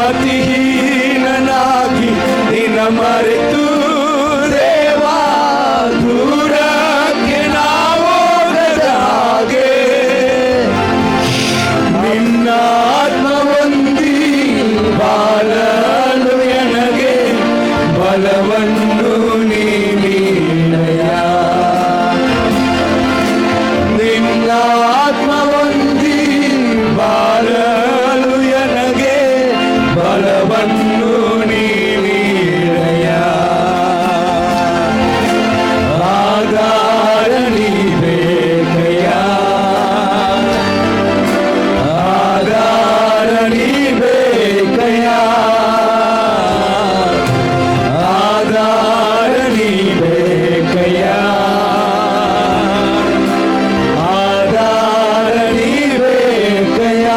ಗತಿಹೀನನಾಗಿ ನಿನ್ನ ಮರೆತು ದೇವಾ ದೂರಕ್ಕೆ ನಾವೋಗದ ಹಾಗೆ ನಿನ್ನ ಆತ್ಮ ಹೊಂದಿ ಬಾಳಲು ನನಗೆ ಬಲವನ್ನು ನೀಡಿದೆಯ. ನಿನ್ನ ಆತ್ಮ ಹೊಂದಿ ಬಾಳಲು ನನಗೆ ಬಲವನ್ನು ನೀಡಿದೆಯ. ಆಧಾರ ನೀ ಬೇಕಯ್ಯ, ಆಧಾರ ನೀ ಬೇಕಯ್ಯ, ಆಧಾರ ನೀ ಬೇಕಯ್ಯ, ಆಧಾರ ನೀ ಬೇಕಯ್ಯ.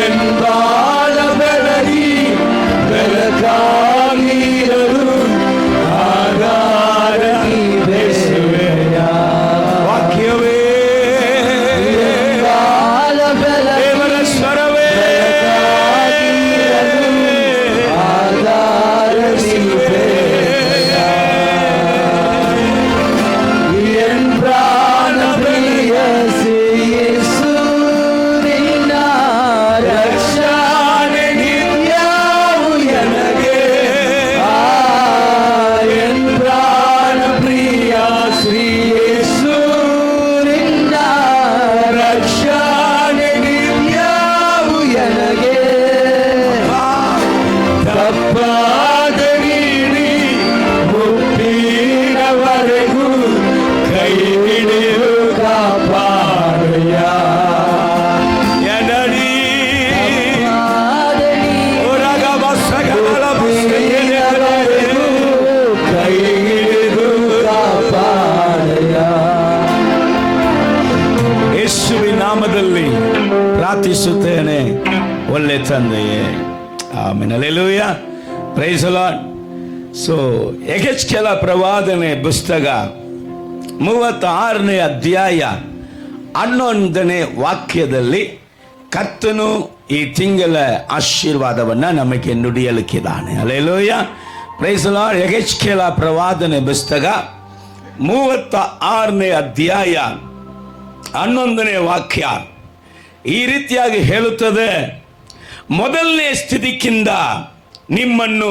ಎಂಬಾಳ ಬೆಳಗಿ ಬೆಳಕಾಗಿರಲು ಆಧಾರ ನೀ ಬೇಕಯ್ಯ. ವಾಕ್ಯವೇ ದೇವರ ಸ್ವರವೇ ಆಧಾರ ನೀ ಬೇಕಯ್ಯ. ಎನ್ ಪ್ರಾಣ ಪ್ರಿಯಸಿ ಯೇಸು ನಿನ್ನ ರಕ್ಷಣೆ ನಿತ್ಯವೂ ನನಗೆ. ಎನ್ ಪ್ರಾಣ ಪ್ರಿಯ ಶ್ರೀ ಯೇಸು ನಿನ್ನ ರಕ್ಷಣೆ ನಿತ್ಯವೂ ನನಗೆ. ತಪ್ಪಾದ ನೀಡಿ ಮುಟ್ಟಿನವರೆಗೂ ಕೈ ಹಿಡಿದು ಕಾಪಾಡಯ್ಯ. ಎನಡಿ ಹೊರಗ ಬಸಗಲ ಬಸೆಯವರೆಗೂ ಕೈ ಹಿಡಿದು ಕಾಪಾಡಯ್ಯ. ಯೇಸುವಿನ ನಾಮದಲ್ಲಿ ಪ್ರಾರ್ಥಿಸುತ್ತೇನೆ ಒಳ್ಳೆ ತಂದೆಯೇ, amen. Hallelujah, praise the Lord. So ಯೆಹೆಜ್ಕೇಲ ಪ್ರವಾದನೆ ಪುಸ್ತಕ 36ನೇ ಅಧ್ಯಾಯ 11ನೇ ವಾಕ್ಯದಲ್ಲಿ ಕರ್ತನು ಈ ತಿಂಗಳ ಆಶೀರ್ವಾದವನ್ನ ನಮಗೆ ನುಡಿಯಲಿಕ್ಕಿದ್ದಾನೆ. Hallelujah, praise the Lord. ಯೆಹೆಜ್ಕೇಲ ಪ್ರವಾದನೆ ಪುಸ್ತಕ 36ನೇ ಅಧ್ಯಾಯ 11ನೇ ವಾಕ್ಯ ಈ ರೀತಿಯಾಗಿ ಹೇಳುತ್ತದೆ, ಮೊದಲನೇ ಸ್ಥಿತಿಗಿಂತ ನಿಮ್ಮನ್ನು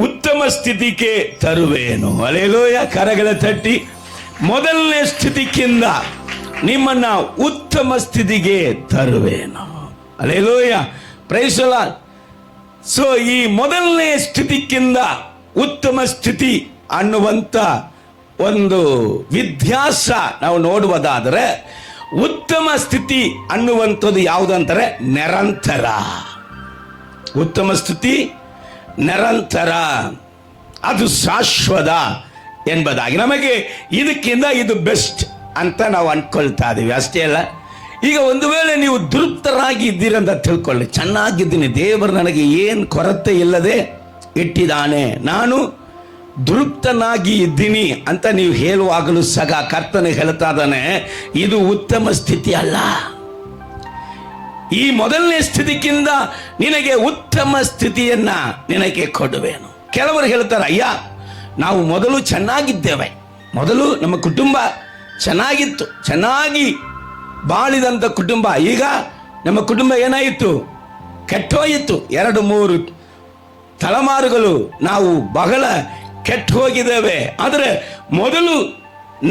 ಉತ್ತಮ ಸ್ಥಿತಿಗೆ ತರುವೇನು. ಹಲ್ಲೆಲೂಯಾ, ಕರಗಳ ತಟ್ಟಿ. ಮೊದಲನೇ ಸ್ಥಿತಿಗಿಂತ ನಿಮ್ಮನ್ನ ಉತ್ತಮ ಸ್ಥಿತಿಗೆ ತರುವೇನು. Hallelujah, praise the Lord. So ಈ ಮೊದಲನೇ ಸ್ಥಿತಿಗಿಂತ ಉತ್ತಮ ಸ್ಥಿತಿ ಅನ್ನುವಂಥ ಒಂದು ವ್ಯತ್ಯಾಸ ನಾವು ನೋಡುವುದಾದರೆ, ಉತ್ತಮ ಸ್ಥಿತಿ ಅನ್ನುವಂಥದ್ದು ಯಾವುದಂತಾರೆ ನಿರಂತರ. ಉತ್ತಮ ಸ್ಥಿತಿ ನಿರಂತರ, ಅದು ಶಾಶ್ವತ ಎಂಬುದಾಗಿ ನಮಗೆ ಇದಕ್ಕಿಂತ ಇದು ಬೆಸ್ಟ್ ಅಂತ ನಾವು ಅಂದ್ಕೊಳ್ತಾ ಇದೀವಿ, ಅಷ್ಟೇ ಅಲ್ಲ. ಈಗ ಒಂದು ವೇಳೆ ನೀವು ತೃಪ್ತರಾಗಿ ಇದ್ದೀರಂತ ತಿಳ್ಕೊಳ್ಳಿ, ಚೆನ್ನಾಗಿದ್ದೀನಿ, ದೇವರು ನನಗೆ ಏನು ಕೊರತೆ ಇಲ್ಲದೆ ಇಟ್ಟಿದ್ದಾನೆ, ನಾನು ತೃಪ್ತನಾಗಿ ಇದ್ದೀನಿ ಅಂತ ನೀವು ಹೇಳುವಾಗಲೂ ಸಹ ಕರ್ತನೆ ಹೇಳ್ತಾ ಇದ್ದಾನೆ, ಇದು ಉತ್ತಮ ಸ್ಥಿತಿ ಅಲ್ಲ. ಈ ಮೊದಲನೇ ಸ್ಥಿತಿಗಿಂತ ನಿನಗೆ ಉತ್ತಮ ಸ್ಥಿತಿಯನ್ನ ನಿನಗೆ ಕೊಡುವೇನು. ಕೆಲವರು ಹೇಳ್ತಾರೆ, ಅಯ್ಯ ನಾವು ಮೊದಲು ಚೆನ್ನಾಗಿದ್ದೇವೆ, ಮೊದಲು ನಮ್ಮ ಕುಟುಂಬ ಚೆನ್ನಾಗಿತ್ತು, ಚೆನ್ನಾಗಿ ಬಾಳಿದಂಥ ಕುಟುಂಬ, ಈಗ ನಮ್ಮ ಕುಟುಂಬ ಏನಾಯಿತು, ಕೆಟ್ಟೋಯಿತು. 2-3 ತಲೆಮಾರುಗಳು ನಾವು ಬಹಳ ಕೆಟ್ಟು ಹೋಗಿದ್ದೇವೆ. ಆದರೆ ಮೊದಲು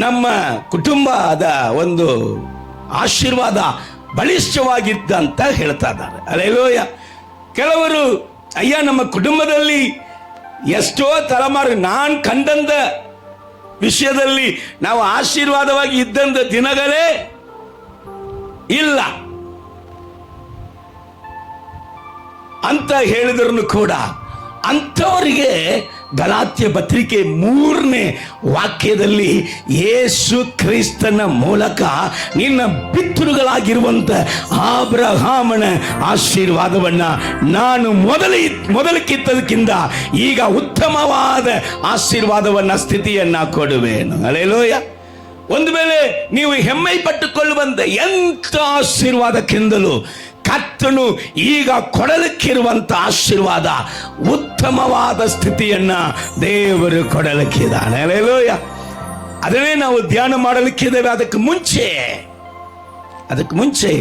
ನಮ್ಮ ಕುಟುಂಬದ ಒಂದು ಆಶೀರ್ವಾದ ಬಲಿಷ್ಠವಾಗಿದ್ದಂತ ಹೇಳ್ತಾ ಇದ್ದಾರೆ. ಹಲ್ಲೆಲೂಯಾ. ಕೆಲವರು ಅಯ್ಯ ನಮ್ಮ ಕುಟುಂಬದಲ್ಲಿ ಎಷ್ಟೋ ತಲೆಮಾರು ನಾನು ಕಂಡಂತ ವಿಷಯದಲ್ಲಿ ನಾವು ಆಶೀರ್ವಾದವಾಗಿ ಇದ್ದಂತ ದಿನಗಳೇ ಇಲ್ಲ ಅಂತ ಹೇಳಿದ್ರು ಕೂಡ ಅಂಥವರಿಗೆ ಗಲಾತ್ಯ ಪತ್ರಿಕೆ 3ನೇ ವಾಕ್ಯದಲ್ಲಿ ಯೇಸು ಕ್ರಿಸ್ತನ ಮೂಲಕ ನಿನ್ನ ಪಿತೃಗಳಾಗಿರುವಂಥ ಅಬ್ರಹಾಮನ ಆಶೀರ್ವಾದವನ್ನ ನಾನು ಮೊದಲಕ್ಕಿದ್ದದಕ್ಕಿಂತ ಈಗ ಉತ್ತಮವಾದ ಆಶೀರ್ವಾದವನ್ನ ಸ್ಥಿತಿಯನ್ನ ಕೊಡುವೇನು. ಹಲ್ಲೆಲೂಯಾ. ಒಂದು ವೇಳೆ ನೀವು ಹೆಮ್ಮೆ ಪಟ್ಟುಕೊಳ್ಳುವಂತ ಎಂಥ ಆಶೀರ್ವಾದಕ್ಕಿಂತಲೂ ಕರ್ತನು ಈಗ ಕೊಡಲಿಕ್ಕಿರುವಂತ ಆಶೀರ್ವಾದ ಉತ್ತಮವಾದ ಸ್ಥಿತಿಯನ್ನ ದೇವರು ಕೊಡಲಿಕ್ಕಿದ್ದಾನೆ. ಹಲ್ಲೆಲೂಯಾ. ಅದನ್ನೇ ನಾವು ಧ್ಯಾನ ಮಾಡಲಿಕ್ಕಿದ್ದೇವೆ. ಅದಕ್ಕೆ ಮುಂಚೆ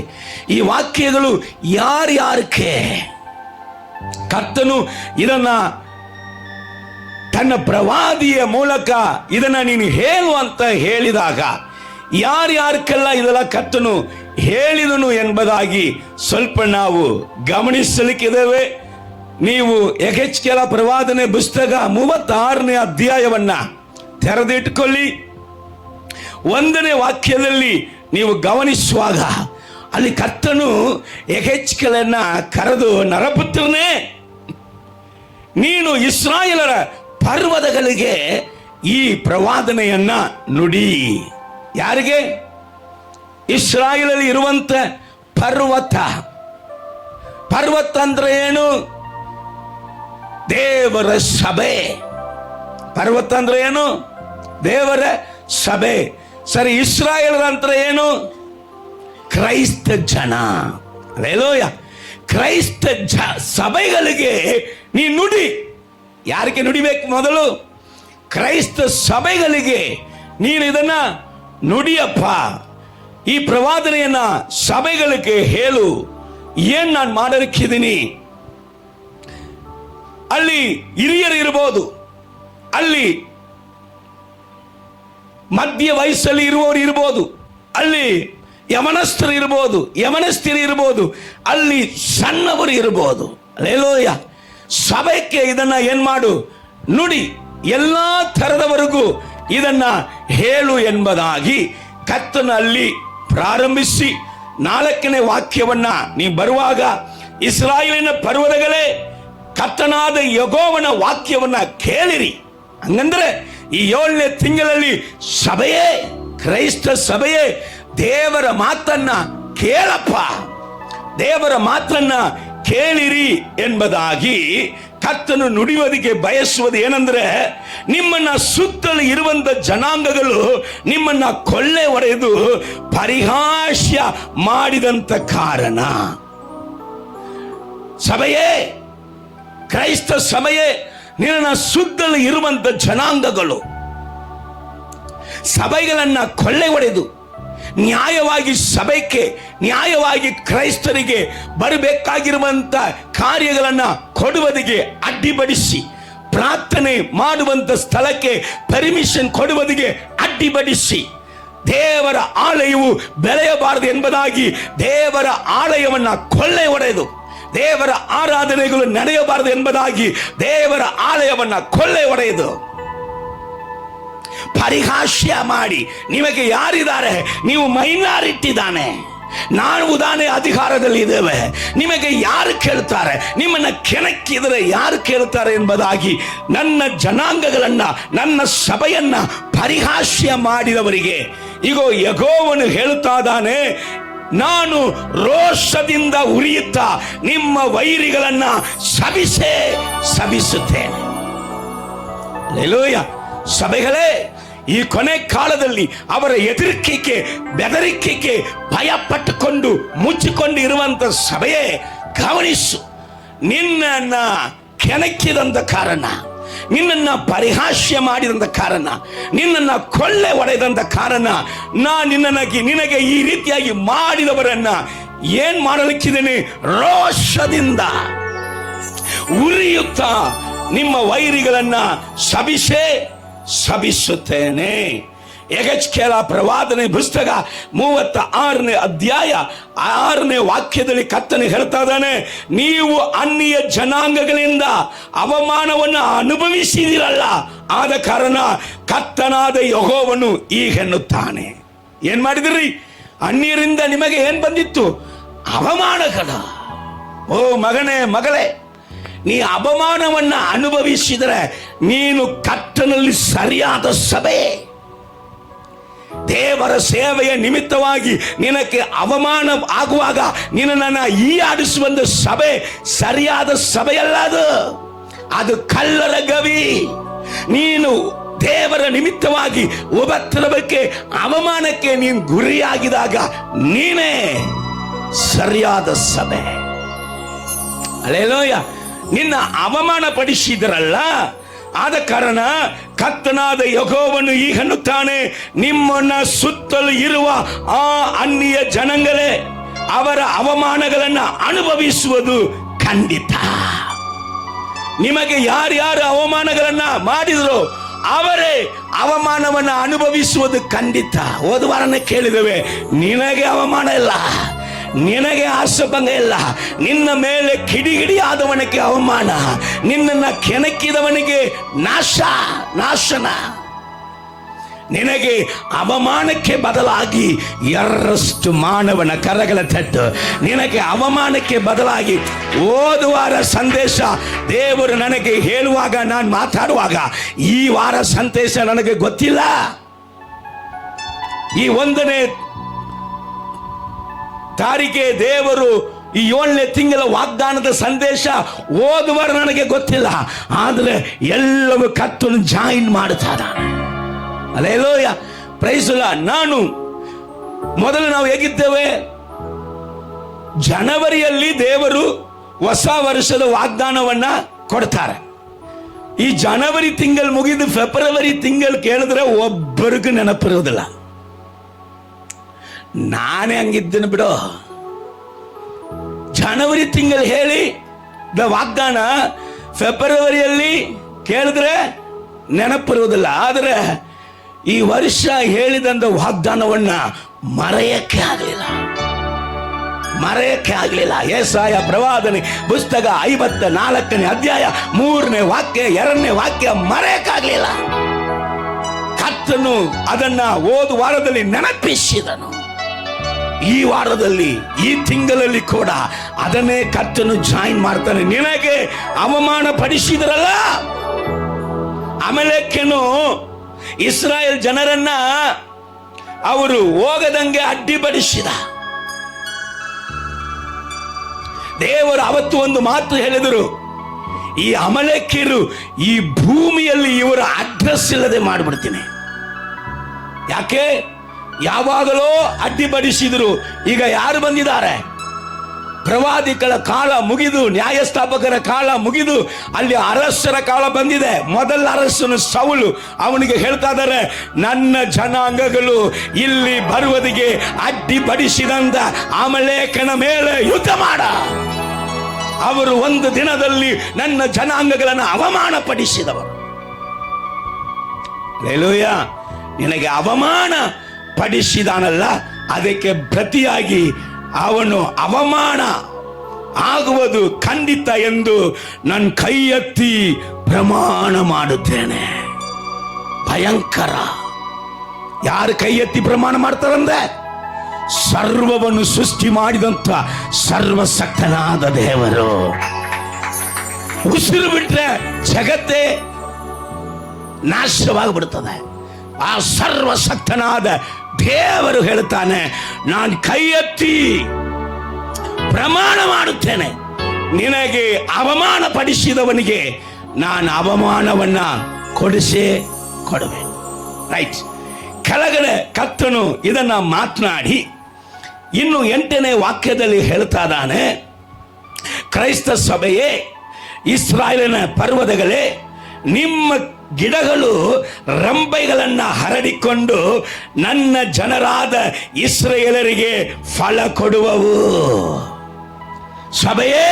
ಈ ವಾಕ್ಯಗಳು ಯಾರ್ಯಾರಕ್ಕೆ ಕರ್ತನು ಇದನ್ನ ತನ್ನ ಪ್ರವಾದಿಯ ಮೂಲಕ ಇದನ್ನ ನೀನು ಹೇಳು ಅಂತ ಹೇಳಿದಾಗ ಯಾರ್ಯಾರಕ್ಕೆಲ್ಲ ಇದೆಲ್ಲ ಕರ್ತನು ಹೇಳಿದನು ಎಂಬುದಾಗಿ ಸ್ವಲ್ಪ ನಾವು ಗಮನಿಸಲಿಕ್ಕಿದ್ದೇವೆ. ನೀವು ಯೆಹೆಜ್ಕೇಲ ಪ್ರವಾದನೆ ಪುಸ್ತಕ 36ನೇ ಅಧ್ಯಾಯವನ್ನ ತೆರೆದಿಟ್ಟುಕೊಳ್ಳಿ. 1ನೇ ವಾಕ್ಯದಲ್ಲಿ ನೀವು ಗಮನಿಸುವಾಗ ಅಲ್ಲಿ ಕರ್ತನು ಯೆಹೆಜ್ಕೇಲನ್ನ ಕರೆದು, ನರಪುತ್ರನೇ, ನೀನು ಇಸ್ರಾಯೇಲರ ಪರ್ವತಗಳಿಗೆ ಈ ಪ್ರವಾದನೆಯನ್ನ ನುಡಿ. ಯಾರಿಗೆ? ಇಸ್ರಾಯೇಲಲ್ಲಿ ಇರುವಂತ ಪರ್ವತ ಅಂದ್ರೆ ಏನು? ದೇವರ ಸಭೆ. ಪರ್ವತ ಅಂದ್ರೆ ಏನು? ದೇವರ ಸಭೆ. ಸರಿ, ಇಸ್ರಾಯೇಲರ ಅಂತ ಏನು? ಕ್ರೈಸ್ತ ಜನ. ಹಲ್ಲೆಲೂಯಾ. ಕ್ರೈಸ್ತ ಸಭೆಗಳಿಗೆ ನೀ ನುಡಿ. ಯಾರಿಗೆ ನುಡಿಬೇಕು? ಮೊದಲು ಕ್ರೈಸ್ತ ಸಭೆಗಳಿಗೆ ನೀನು ಇದನ್ನ ನುಡಿಯಪ್ಪ. ಈ ಪ್ರವಾದನೆಯನ್ನ ಸಭೆಗಳಿಗೆ ಹೇಳು. ಏನ್ ನಾನು ಮಾಡಲಿಕ್ಕಿದ್ದೀನಿ? ಅಲ್ಲಿ ಹಿರಿಯರು ಇರಬಹುದು, ಅಲ್ಲಿ ಮಧ್ಯ ವಯಸ್ಸಲ್ಲಿ ಇರುವವರು ಇರಬಹುದು, ಅಲ್ಲಿ ಯವನಸ್ಥರು ಇರಬಹುದು, ಯವನಸ್ಥಿರು ಇರಬಹುದು, ಅಲ್ಲಿ ಸಣ್ಣವರು ಇರಬಹುದು. ಹಲ್ಲೆಲೂಯಾ. ಸಭೆಗೆ ಇದನ್ನ ಏನ್ ಮಾಡು? ನುಡಿ. ಎಲ್ಲಾ ತರದವರೆಗೂ ಇದನ್ನ ಹೇಳು ಎಂಬುದಾಗಿ ಕರ್ತನಲ್ಲಿ ಪ್ರಾರಂಭಿಸಿ 4ನೇ ವಾಕ್ಯವನ್ನ ನೀ ಬರುವಾಗ, ಇಸ್ರಾಯೇಲಿನ ಪರ್ವತಗಳೇ, ಕರ್ತನಾದ ಯೆಹೋವನ ವಾಕ್ಯವನ್ನ ಕೇಳಿರಿ. ಹಂಗಂದ್ರೆ ಈ 7ನೇ ತಿಂಗಳಲ್ಲಿ ಸಭೆಯೇ, ಕ್ರೈಸ್ತ ಸಭೆಯೇ, ದೇವರ ಮಾತನ್ನ ಕೇಳಪ್ಪ, ದೇವರ ಮಾತನ್ನ ಕೇಳಿರಿ ಎಂಬುದಾಗಿ ಕರ್ತನು ನುಡಿಯೋದಕ್ಕೆ ಬಯಸುವುದು ಏನಂದ್ರೆ, ನಿಮ್ಮನ್ನ ಸುತ್ತಲೂ ಇರುವಂತ ಜನಾಂಗಗಳು ನಿಮ್ಮನ್ನ ಕೊಳ್ಳೆ ಹೊಡೆದು ಪರಿಹಾಸ್ಯ ಮಾಡಿದಂತ ಕಾರಣ. ಸಭೆಯೇ, ಕ್ರೈಸ್ತ ಸಭೆಯೇ, ನಿನ್ನ ಸುತ್ತಲೂ ಇರುವಂತ ಜನಾಂಗಗಳು ಸಭೆಗಳನ್ನ ಕೊಳ್ಳೆ ಹೊಡೆದು ನ್ಯಾಯವಾಗಿ ಸಭೆಗೆ, ನ್ಯಾಯವಾಗಿ ಕ್ರೈಸ್ತರಿಗೆ ಬರಬೇಕಾಗಿರುವಂತ ಕಾರ್ಯಗಳನ್ನ ಕೊಡುವುದಕ್ಕೆ ಅಡ್ಡಿಪಡಿಸಿ, ಪ್ರಾರ್ಥನೆ ಮಾಡುವಂತ ಸ್ಥಳಕ್ಕೆ ಪರ್ಮಿಷನ್ ಕೊಡುವುದಕ್ಕೆ ಅಡ್ಡಿಪಡಿಸಿ, ದೇವರ ಆಲಯವು ಬೆಳೆಯಬಾರದು ಎಂಬುದಾಗಿ ದೇವರ ಆಲಯವನ್ನ ಕೊಳ್ಳೆ ಹೊಡೆದು, ದೇವರ ಆರಾಧನೆಗಳು ನಡೆಯಬಾರದು ಎಂಬುದಾಗಿ ದೇವರ ಆಲಯವನ್ನ ಕೊಳ್ಳೆ ಹೊಡೆದು ಪರಿಹಾಸ್ಯ ಮಾಡಿ, ನಿಮಗೆ ಯಾರಿದ್ದಾರೆ? ನೀವು ಮೈನಾರಿಟಿ ಇದ್ದಾನೆ, ನಾವು ಉದಾನೆ ಅಧಿಕಾರದಲ್ಲಿ ಇದ್ದೇವೆ, ನಿಮಗೆ ಯಾರು ಕೇಳ್ತಾರೆ? ನಿಮ್ಮನ್ನ ಕೆಣಕಿದರೆ ಯಾರು ಕೇಳ್ತಾರೆ ಎಂಬುದಾಗಿ ನನ್ನ ಜನಾಂಗಗಳನ್ನ, ನನ್ನ ಸಭೆಯನ್ನ ಪರಿಹಾಸ್ಯ ಮಾಡಿದವರಿಗೆ ಈಗ ಯೆಹೋವನು ಹೇಳುತ್ತಾ ಇದ್ದಾನೆ, ನಾನು ರೋಷದಿಂದ ಉರಿಯುತ್ತಾ ನಿಮ್ಮ ವೈರಿಗಳನ್ನ ಶಪಿಸುತ್ತೇನೆ. ಹಲ್ಲೆಲೂಯಾ. ಸಭೆಗಳೇ, ಈ ಕೊನೆ ಕಾಲದಲ್ಲಿ ಅವರ ಹೆದರಿಕೆಗೆ, ಬೆದರಿಕೆಗೆ ಭಯಪಟ್ಟುಕೊಂಡು ಮುಚ್ಚಿಕೊಂಡು ಇರುವಂತ ಸಭೆಯೇ, ಗಮನಿಸು. ನಿನ್ನನ್ನ ಕೆಣಕಿದಂತ ಕಾರಣ, ನಿನ್ನನ್ನ ಪರಿಹಾಸ್ಯ ಮಾಡಿದಂತ ಕಾರಣ, ನಿನ್ನನ್ನ ಕೊಳ್ಳೆ ಹೊಡೆದಂತ ಕಾರಣ, ನಿನಗೆ ಈ ರೀತಿಯಾಗಿ ಮಾಡಿದವರನ್ನ ಏನ್ ಮಾಡಲಿಕ್ಕಿದ್ದೇನೆ? ರೋಷದಿಂದ ಉರಿಯುತ್ತಾ ನಿಮ್ಮ ವೈರಿಗಳನ್ನ ಶಪಿಸುತ್ತೇನೆ. ಯೆಹೆಜ್ಕೇಲ ಪ್ರವಾದನೆ ಪುಸ್ತಕ 36ನೇ ಅಧ್ಯಾಯ 6ನೇ ವಾಕ್ಯದಲ್ಲಿ ಕರ್ತನು ಹೇಳ್ತಾ ಇದ್ದಾನೆ, ನೀವು ಅನ್ಯ ಜನಾಂಗಗಳಿಂದ ಅವಮಾನವನ್ನು ಅನುಭವಿಸಿದಿರಲ್ಲ, ಆದ ಕಾರಣ ಕರ್ತನಾದ ಯೆಹೋವನು ಹೀಗೆನ್ನುತ್ತಾನೆ. ಏನ್ ಮಾಡಿದ್ರಿ? ಅನ್ಯರಿಂದ ನಿಮಗೆ ಏನ್ ಬಂದಿತ್ತು? ಅವಮಾನಗಳ. ಓ ಮಗನೇ, ಮಗಳೇ, ನೀ ಅವಮಾನವನ್ನ ಅನುಭವಿಸಿದರೆ ನೀನು ಕರ್ತನಲ್ಲಿ ಸರಿಯಾದ ಸಭೆ. ದೇವರ ಸೇವೆಯ ನಿಮಿತ್ತವಾಗಿ ನಿನಗೆ ಅವಮಾನ ಆಗುವಾಗ ನಿನ್ನನ್ನು ಹೀಯಾಡಿಸುವಂತ ಸಭೆ ಸರಿಯಾದ ಸಭೆಯಲ್ಲ. ಅದು ಕಳ್ಳರ ಗವಿ. ನೀನು ದೇವರ ನಿಮಿತ್ತವಾಗಿ ಉಪದ್ರವಕ್ಕೆ ಅವಮಾನಕ್ಕೆ ನೀನು ಗುರಿಯಾಗಿದಾಗ ನೀನೇ ಸರಿಯಾದ ಸಭೆ. ಹಲ್ಲೆಲೂಯಾ. ನಿನ್ನ ಅವಮಾನ ಪಡಿಸಿದರಲ್ಲ, ಆದ ಕಾರಣ ಕರ್ತನಾದ ಯೆಹೋವನು ಈಗ ಅನ್ನುತ್ತಾನೆ, ನಿಮ್ಮನ್ನ ಸುತ್ತಲೂ ಇರುವ ಆ ಅನ್ಯ ಜನಾಂಗಗಳೇ ಅವರ ಅವಮಾನಗಳನ್ನು ಅನುಭವಿಸುವುದು ಖಂಡಿತ. ನಿಮಗೆ ಯಾರ್ಯಾರು ಅವಮಾನಗಳನ್ನ ಮಾಡಿದ್ರು ಅವರೇ ಅವಮಾನವನ್ನ ಅನುಭವಿಸುವುದು ಖಂಡಿತ. ಹೋದ ವಾರನೇ ಕೇಳಿದ್ದೇವೆ, ನಿನಗೆ ಅವಮಾನ ಇಲ್ಲ, ನಿನಗೆ ಆಶಭಂಗ ಇಲ್ಲ, ನಿನ್ನ ಮೇಲೆ ಕಿಡಿಗಿಡಿ ಆದವನಿಗೆ ಅವಮಾನ, ನಿನ್ನನ್ನು ಕೆಣಕಿದವನಿಗೆ ನಾಶನ. ನಿನಗೆ ಅವಮಾನಕ್ಕೆ ಬದಲಾಗಿ ಎರಡರಷ್ಟು ಮಾನವನ ಕರಗಳ ತಟ್ಟು. ನಿನಗೆ ಅವಮಾನಕ್ಕೆ ಬದಲಾಗಿ ಹೋದ ವಾರ ಸಂದೇಶ ದೇವರು ನನಗೆ ಹೇಳುವಾಗ, ನಾನು ಮಾತಾಡುವಾಗ ಈ ವಾರ ಸಂದೇಶ ನನಗೆ ಗೊತ್ತಿಲ್ಲ. ಈ 1ನೇ ತಾರೀಕೆ ದೇವರು ಈ 7ನೇ ತಿಂಗಳ ವಾಗ್ದಾನದ ಸಂದೇಶ ಹೋದ ವಾರ ನನಗೆ ಗೊತ್ತಿಲ್ಲ, ಆದರೆ ಎಲ್ಲವೂ ಕರ್ತನು ಜಾಯಿನ್ ಮಾಡುತ್ತಾನೆ. Hallelujah, praise the lord. ನಾನು ಮೊದಲು ನಾವು ಹೇಗಿದ್ದೇವೆ, ಜನವರಿಯಲ್ಲಿ ದೇವರು ಹೊಸ ವರ್ಷದ ವಾಗ್ದಾನವನ್ನ ಕೊಡ್ತಾರೆ. ಈ ಜನವರಿ ತಿಂಗಳು ಮುಗಿದು ಫೆಬ್ರವರಿ ತಿಂಗಳು ಕೇಳಿದ್ರೆ ಒಬ್ಬರಿಗೂ ನೆನಪಿರೋದಿಲ್ಲ. ನಾನೇ ಹಂಗಿದ್ದೇನೆ ಬಿಡು. ಜನವರಿ ತಿಂಗಳು ಹೇಳಿ ವಾಗ್ದಾನ ಫೆಬ್ರವರಿಯಲ್ಲಿ ಕೇಳಿದ್ರೆ ನೆನಪಿರುವುದಿಲ್ಲ. ಆದರೆ ಈ ವರ್ಷ ಹೇಳಿದಂತ ವಾಗ್ದಾನವನ್ನ ಮರೆಯಕ್ಕೆ ಆಗಲಿಲ್ಲ. ಯೆಶಾಯ ಪ್ರವಾದನೆ ಪುಸ್ತಕ 54ನೇ ಅಧ್ಯಾಯ 3ನೇ ವಾಕ್ಯ 2ನೇ ವಾಕ್ಯ ಮರೆಯಕ್ಕಾಗಲಿಲ್ಲ. ಕರ್ತನು ಅದನ್ನ ಹೋದ ವಾರದಲ್ಲಿ ನೆನಪಿಸಿದನು. ಈ ವಾರದಲ್ಲಿ, ಈ ತಿಂಗಳಲ್ಲಿ ಕೂಡ ಅದನ್ನೇ ಕರ್ತನು ಜಾಯಿನ್ ಮಾಡ್ತಾನೆ. ನಿನಗೆ ಅವಮಾನ ಪಡಿಸಿದ್ರಲ್ಲ, ಅಮಲೇಕನು ಇಸ್ರಾಯೇಲ್ ಜನರನ್ನ ಅವರು ಹೋಗದಂಗೆ ಅಡ್ಡಿಪಡಿಸಿದ. ದೇವರು ಅವತ್ತು ಒಂದು ಮಾತು ಹೇಳಿದರು, ಈ ಅಮಲೇಕ್ಯರು ಈ ಭೂಮಿಯಲ್ಲಿ ಇವರ ಅಡ್ರೆಸ್ ಇಲ್ಲದೆ ಮಾಡಿಬಿಡ್ತೀನಿ. ಯಾಕೆ? ಯಾವಾಗಲೋ ಅಡ್ಡಿಪಡಿಸಿದ್ರು. ಈಗ ಯಾರು ಬಂದಿದ್ದಾರೆ? ಪ್ರವಾದಿಗಳ ಕಾಲ ಮುಗಿದು, ನ್ಯಾಯಸ್ಥಾಪಕರ ಕಾಲ ಮುಗಿದು, ಅಲ್ಲಿ ಅರಸರ ಕಾಲ ಬಂದಿದೆ. ಮೊದಲ ಅರಸನು ಸೌಲು, ಅವನಿಗೆ ಹೇಳ್ತಾ ಇದ್ದಾರೆ, ನನ್ನ ಜನಾಂಗಗಳು ಇಲ್ಲಿ ಬರುವುದಿಗೆ ಅಡ್ಡಿಪಡಿಸಿದಂತ ಅಮಲೇಕನ ಮೇಲೆ ಯುದ್ಧ ಮಾಡ. ಅವರು ಒಂದು ದಿನದಲ್ಲಿ ನನ್ನ ಜನಾಂಗಗಳನ್ನು ಅವಮಾನ ಪಡಿಸಿದವರು. ಹಲ್ಲೆಲೂಯಾ. ನಿನಗೆ ಅವಮಾನ ಪಡಿಸಿದಾನಲ್ಲ, ಅದಕ್ಕೆ ಪ್ರತಿಯಾಗಿ ಅವನು ಅವಮಾನ ಆಗುವುದು ಖಂಡಿತ ಎಂದು ನನ್ನ ಕೈ ಎತ್ತಿ ಪ್ರಮಾಣ ಮಾಡುತ್ತೇನೆ. ಭಯಂಕರ. ಯಾರು ಕೈ ಎತ್ತಿ ಪ್ರಮಾಣ ಮಾಡ್ತಾರಂದ್ರೆ, ಸರ್ವವನ್ನು ಸೃಷ್ಟಿ ಮಾಡಿದಂತ ಸರ್ವಶಕ್ತನಾದ ದೇವರು. ಉಸಿರು ಬಿಟ್ರೆ ಜಗತ್ತೇ ನಾಶವಾಗಿಬಿಡುತ್ತದೆ. ಆ ಸರ್ವಶಕ್ತನಾದ ದೇವರು ಹೇಳುತ್ತಾನೆ, ನಾನು ಕೈ ಎತ್ತಿ ಪ್ರಮಾಣ ಮಾಡುತ್ತೇನೆ, ನಿನಗೆ ಅವಮಾನ ಪಡಿಸಿದವನಿಗೆ ನಾನು ಅವಮಾನವನ್ನ ಕೊಡುವೆ. ರೈಟ್. ಕೆಳಗಡೆ ಕರ್ತನು ಇದನ್ನ ಮಾತನಾಡಿ ಇನ್ನು 8ನೇ ವಾಕ್ಯದಲ್ಲಿ ಹೇಳ್ತಾ ಇದ್ದಾನೆ, ಕ್ರೈಸ್ತ ಸಭೆಯೇ, ಇಸ್ರಾಯೇಲಿನ ಪರ್ವತಗಳೇ, ನಿಮ್ಮ ಗಿಡಗಳು ರಂಬೆಗಳನ್ನು ಹರಡಿಕೊಂಡು ನನ್ನ ಜನರಾದ ಇಸ್ರಾಯೇಲರಿಗೆ ಫಲ ಕೊಡುವವು. ಸಭೆಯೇ,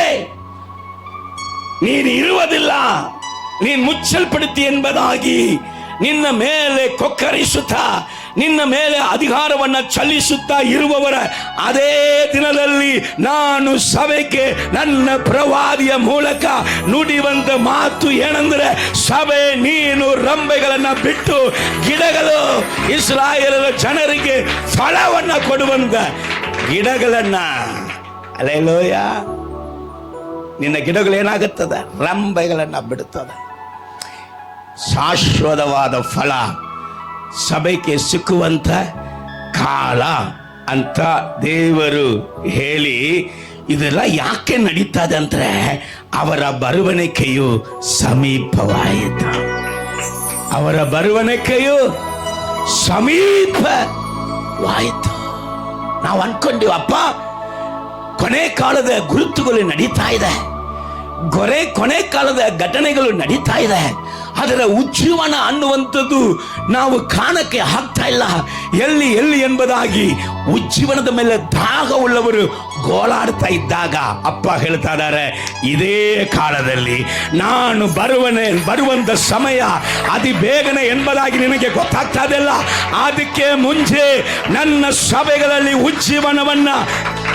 ನೀನು ಇರುವುದಿಲ್ಲ, ನೀನು ಮುಚ್ಚಲ್ಪಡುತ್ತಿ ಎಂಬುದಾಗಿ ನಿನ್ನ ಮೇಲೆ ಕೊಕ್ಕರಿಸುತ್ತಾ, ನಿನ್ನ ಮೇಲೆ ಅಧಿಕಾರವನ್ನ ಚಲಿಸುತ್ತಾ ಇರುವವರ ಅದೇ ದಿನದಲ್ಲಿ ನಾನು ಸಭೆಗೆ ನನ್ನ ಪ್ರವಾದಿಯ ಮೂಲಕ ನುಡಿಯುವಂತ ಮಾತು ಏನಂದ್ರೆ, ಸಭೆ ನೀನು ರಂಬೆಗಳನ್ನ ಬಿಟ್ಟು ಗಿಡಗಳು ಇಸ್ರಾಯೇಲರ ಜನರಿಗೆ ಫಲವನ್ನ ಕೊಡುವಂತ ಗಿಡಗಳನ್ನ. ಹಲ್ಲೆಲೂಯಾ. ನಿನ್ನ ಗಿಡಗಳು ಏನಾಗುತ್ತದೆ? ರಂಬೆಗಳನ್ನ ಬಿಡುತ್ತದೆ. ಶಾಶ್ವತವಾದ ಫಲ ಸಭೆಗೆ ಸಿಕ್ಕುವಂತ ಕಾಲ ಅಂತ ದೇವರು ಹೇಳಿ, ಇದೆಲ್ಲ ಯಾಕೆ ನಡೀತದೆ ಅಂದ್ರೆ ಅವರ ಬರುವಣಿಕೆಯು ಸಮೀಪವಾಯಿತು. ಅವರ ಬರುವನೆಕೆಯು ಸಮೀಪವಾಯಿತು. ನಾವು ಅನ್ಕೊಂಡಿವಪ್ಪ, ಕೊನೆ ಕಾಲದ ಗುರುತುಗಳು ನಡೀತಾ ಇದೆ, ಕೊನೆ ಕಾಲದ ಘಟನೆಗಳು ನಡೀತಾ ಇದೆ, ಅದರ ಉಜ್ಜೀವನ ಅನ್ನುವಂಥದ್ದು ನಾವು ಕಾಣಕ್ಕೆ ಆಗ್ತಾ ಇಲ್ಲ. ಎಲ್ಲಿ ಎಂಬುದಾಗಿ ಉಜ್ಜೀವನದ ಮೇಲೆ ದಾಗವುಳ್ಳವರು ಗೋಳಾಡ್ತಾ ಇದ್ದಾಗ ಅಪ್ಪ ಹೇಳ್ತಾ ಇದ್ದಾರೆ, ಇದೇ ಕಾಲದಲ್ಲಿ ನಾನು ಬರುವಂತ ಸಮಯ ಅತಿ ಬೇಗನೆ ಎಂಬುದಾಗಿ ನಿನಗೆ ಗೊತ್ತಾಗ್ತಾ ಇದೆಯಲ್ಲ, ಅದಕ್ಕೆ ಮುಂಚೆ ನನ್ನ ಸಭೆಗಳಲ್ಲಿ ಉಜ್ಜೀವನವನ್ನ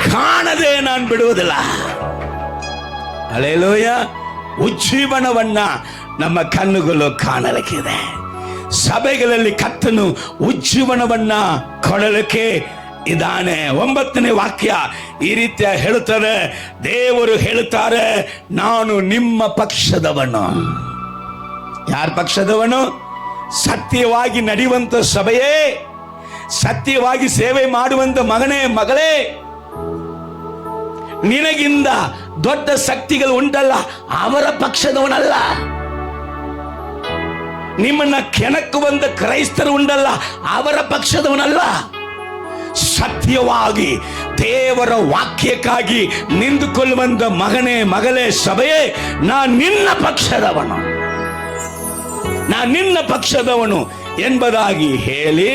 ಕಾಣದೆ ನಾನು ಬಿಡುವುದಿಲ್ಲ. ಹಲ್ಲೆಲೂಯಾ. ಉಜ್ಜೀವನವನ್ನ ನಮ್ಮ ಕಣ್ಣುಗಳು ಕಾಣಲಿಕ್ಕಿದೆ. ಸಭೆಗಳಲ್ಲಿ ಕರ್ತನು ಉಜ್ಜೀವನವನ್ನ ಕೊಡಲಿಕ್ಕೆ ಇದ್ದಾನೆ. 9ನೇ ವಾಕ್ಯ ಈ ರೀತಿಯ ಹೇಳುತ್ತಾರೆ, ದೇವರು ಹೇಳುತ್ತಾರೆ, ನಾನು ನಿಮ್ಮ ಪಕ್ಷದವನು. ಯಾರ ಪಕ್ಷದವನು? ಸತ್ಯವಾಗಿ ನಡೆಯುವಂತ ಸಭೆಯೇ, ಸತ್ಯವಾಗಿ ಸೇವೆ ಮಾಡುವಂತ ಮಗನೇ ಮಗಳೇ, ನಿನಗಿಂದ ದೊಡ್ಡ ಶಕ್ತಿಗಳು ಉಂಟಲ್ಲ, ಅವರ ಪಕ್ಷದವನಲ್ಲ. ನಿಮ್ಮನ್ನ ಕೆಣಕುವಂತ ಕ್ರೈಸ್ತರು ಉಂಟಲ್ಲ, ಅವರ ಪಕ್ಷದವನಲ್ಲ. ಸತ್ಯವಾಗಿ ದೇವರ ವಾಕ್ಯಕ್ಕಾಗಿ ನಿಂತುಕೊಳ್ಳುವಂತ ಮಗನೇ ಮಗಳೇ ಸಭೆಯೇ, ನಾನು ನಿನ್ನ ಪಕ್ಷದವನು ಎಂಬುದಾಗಿ ಹೇಳಿ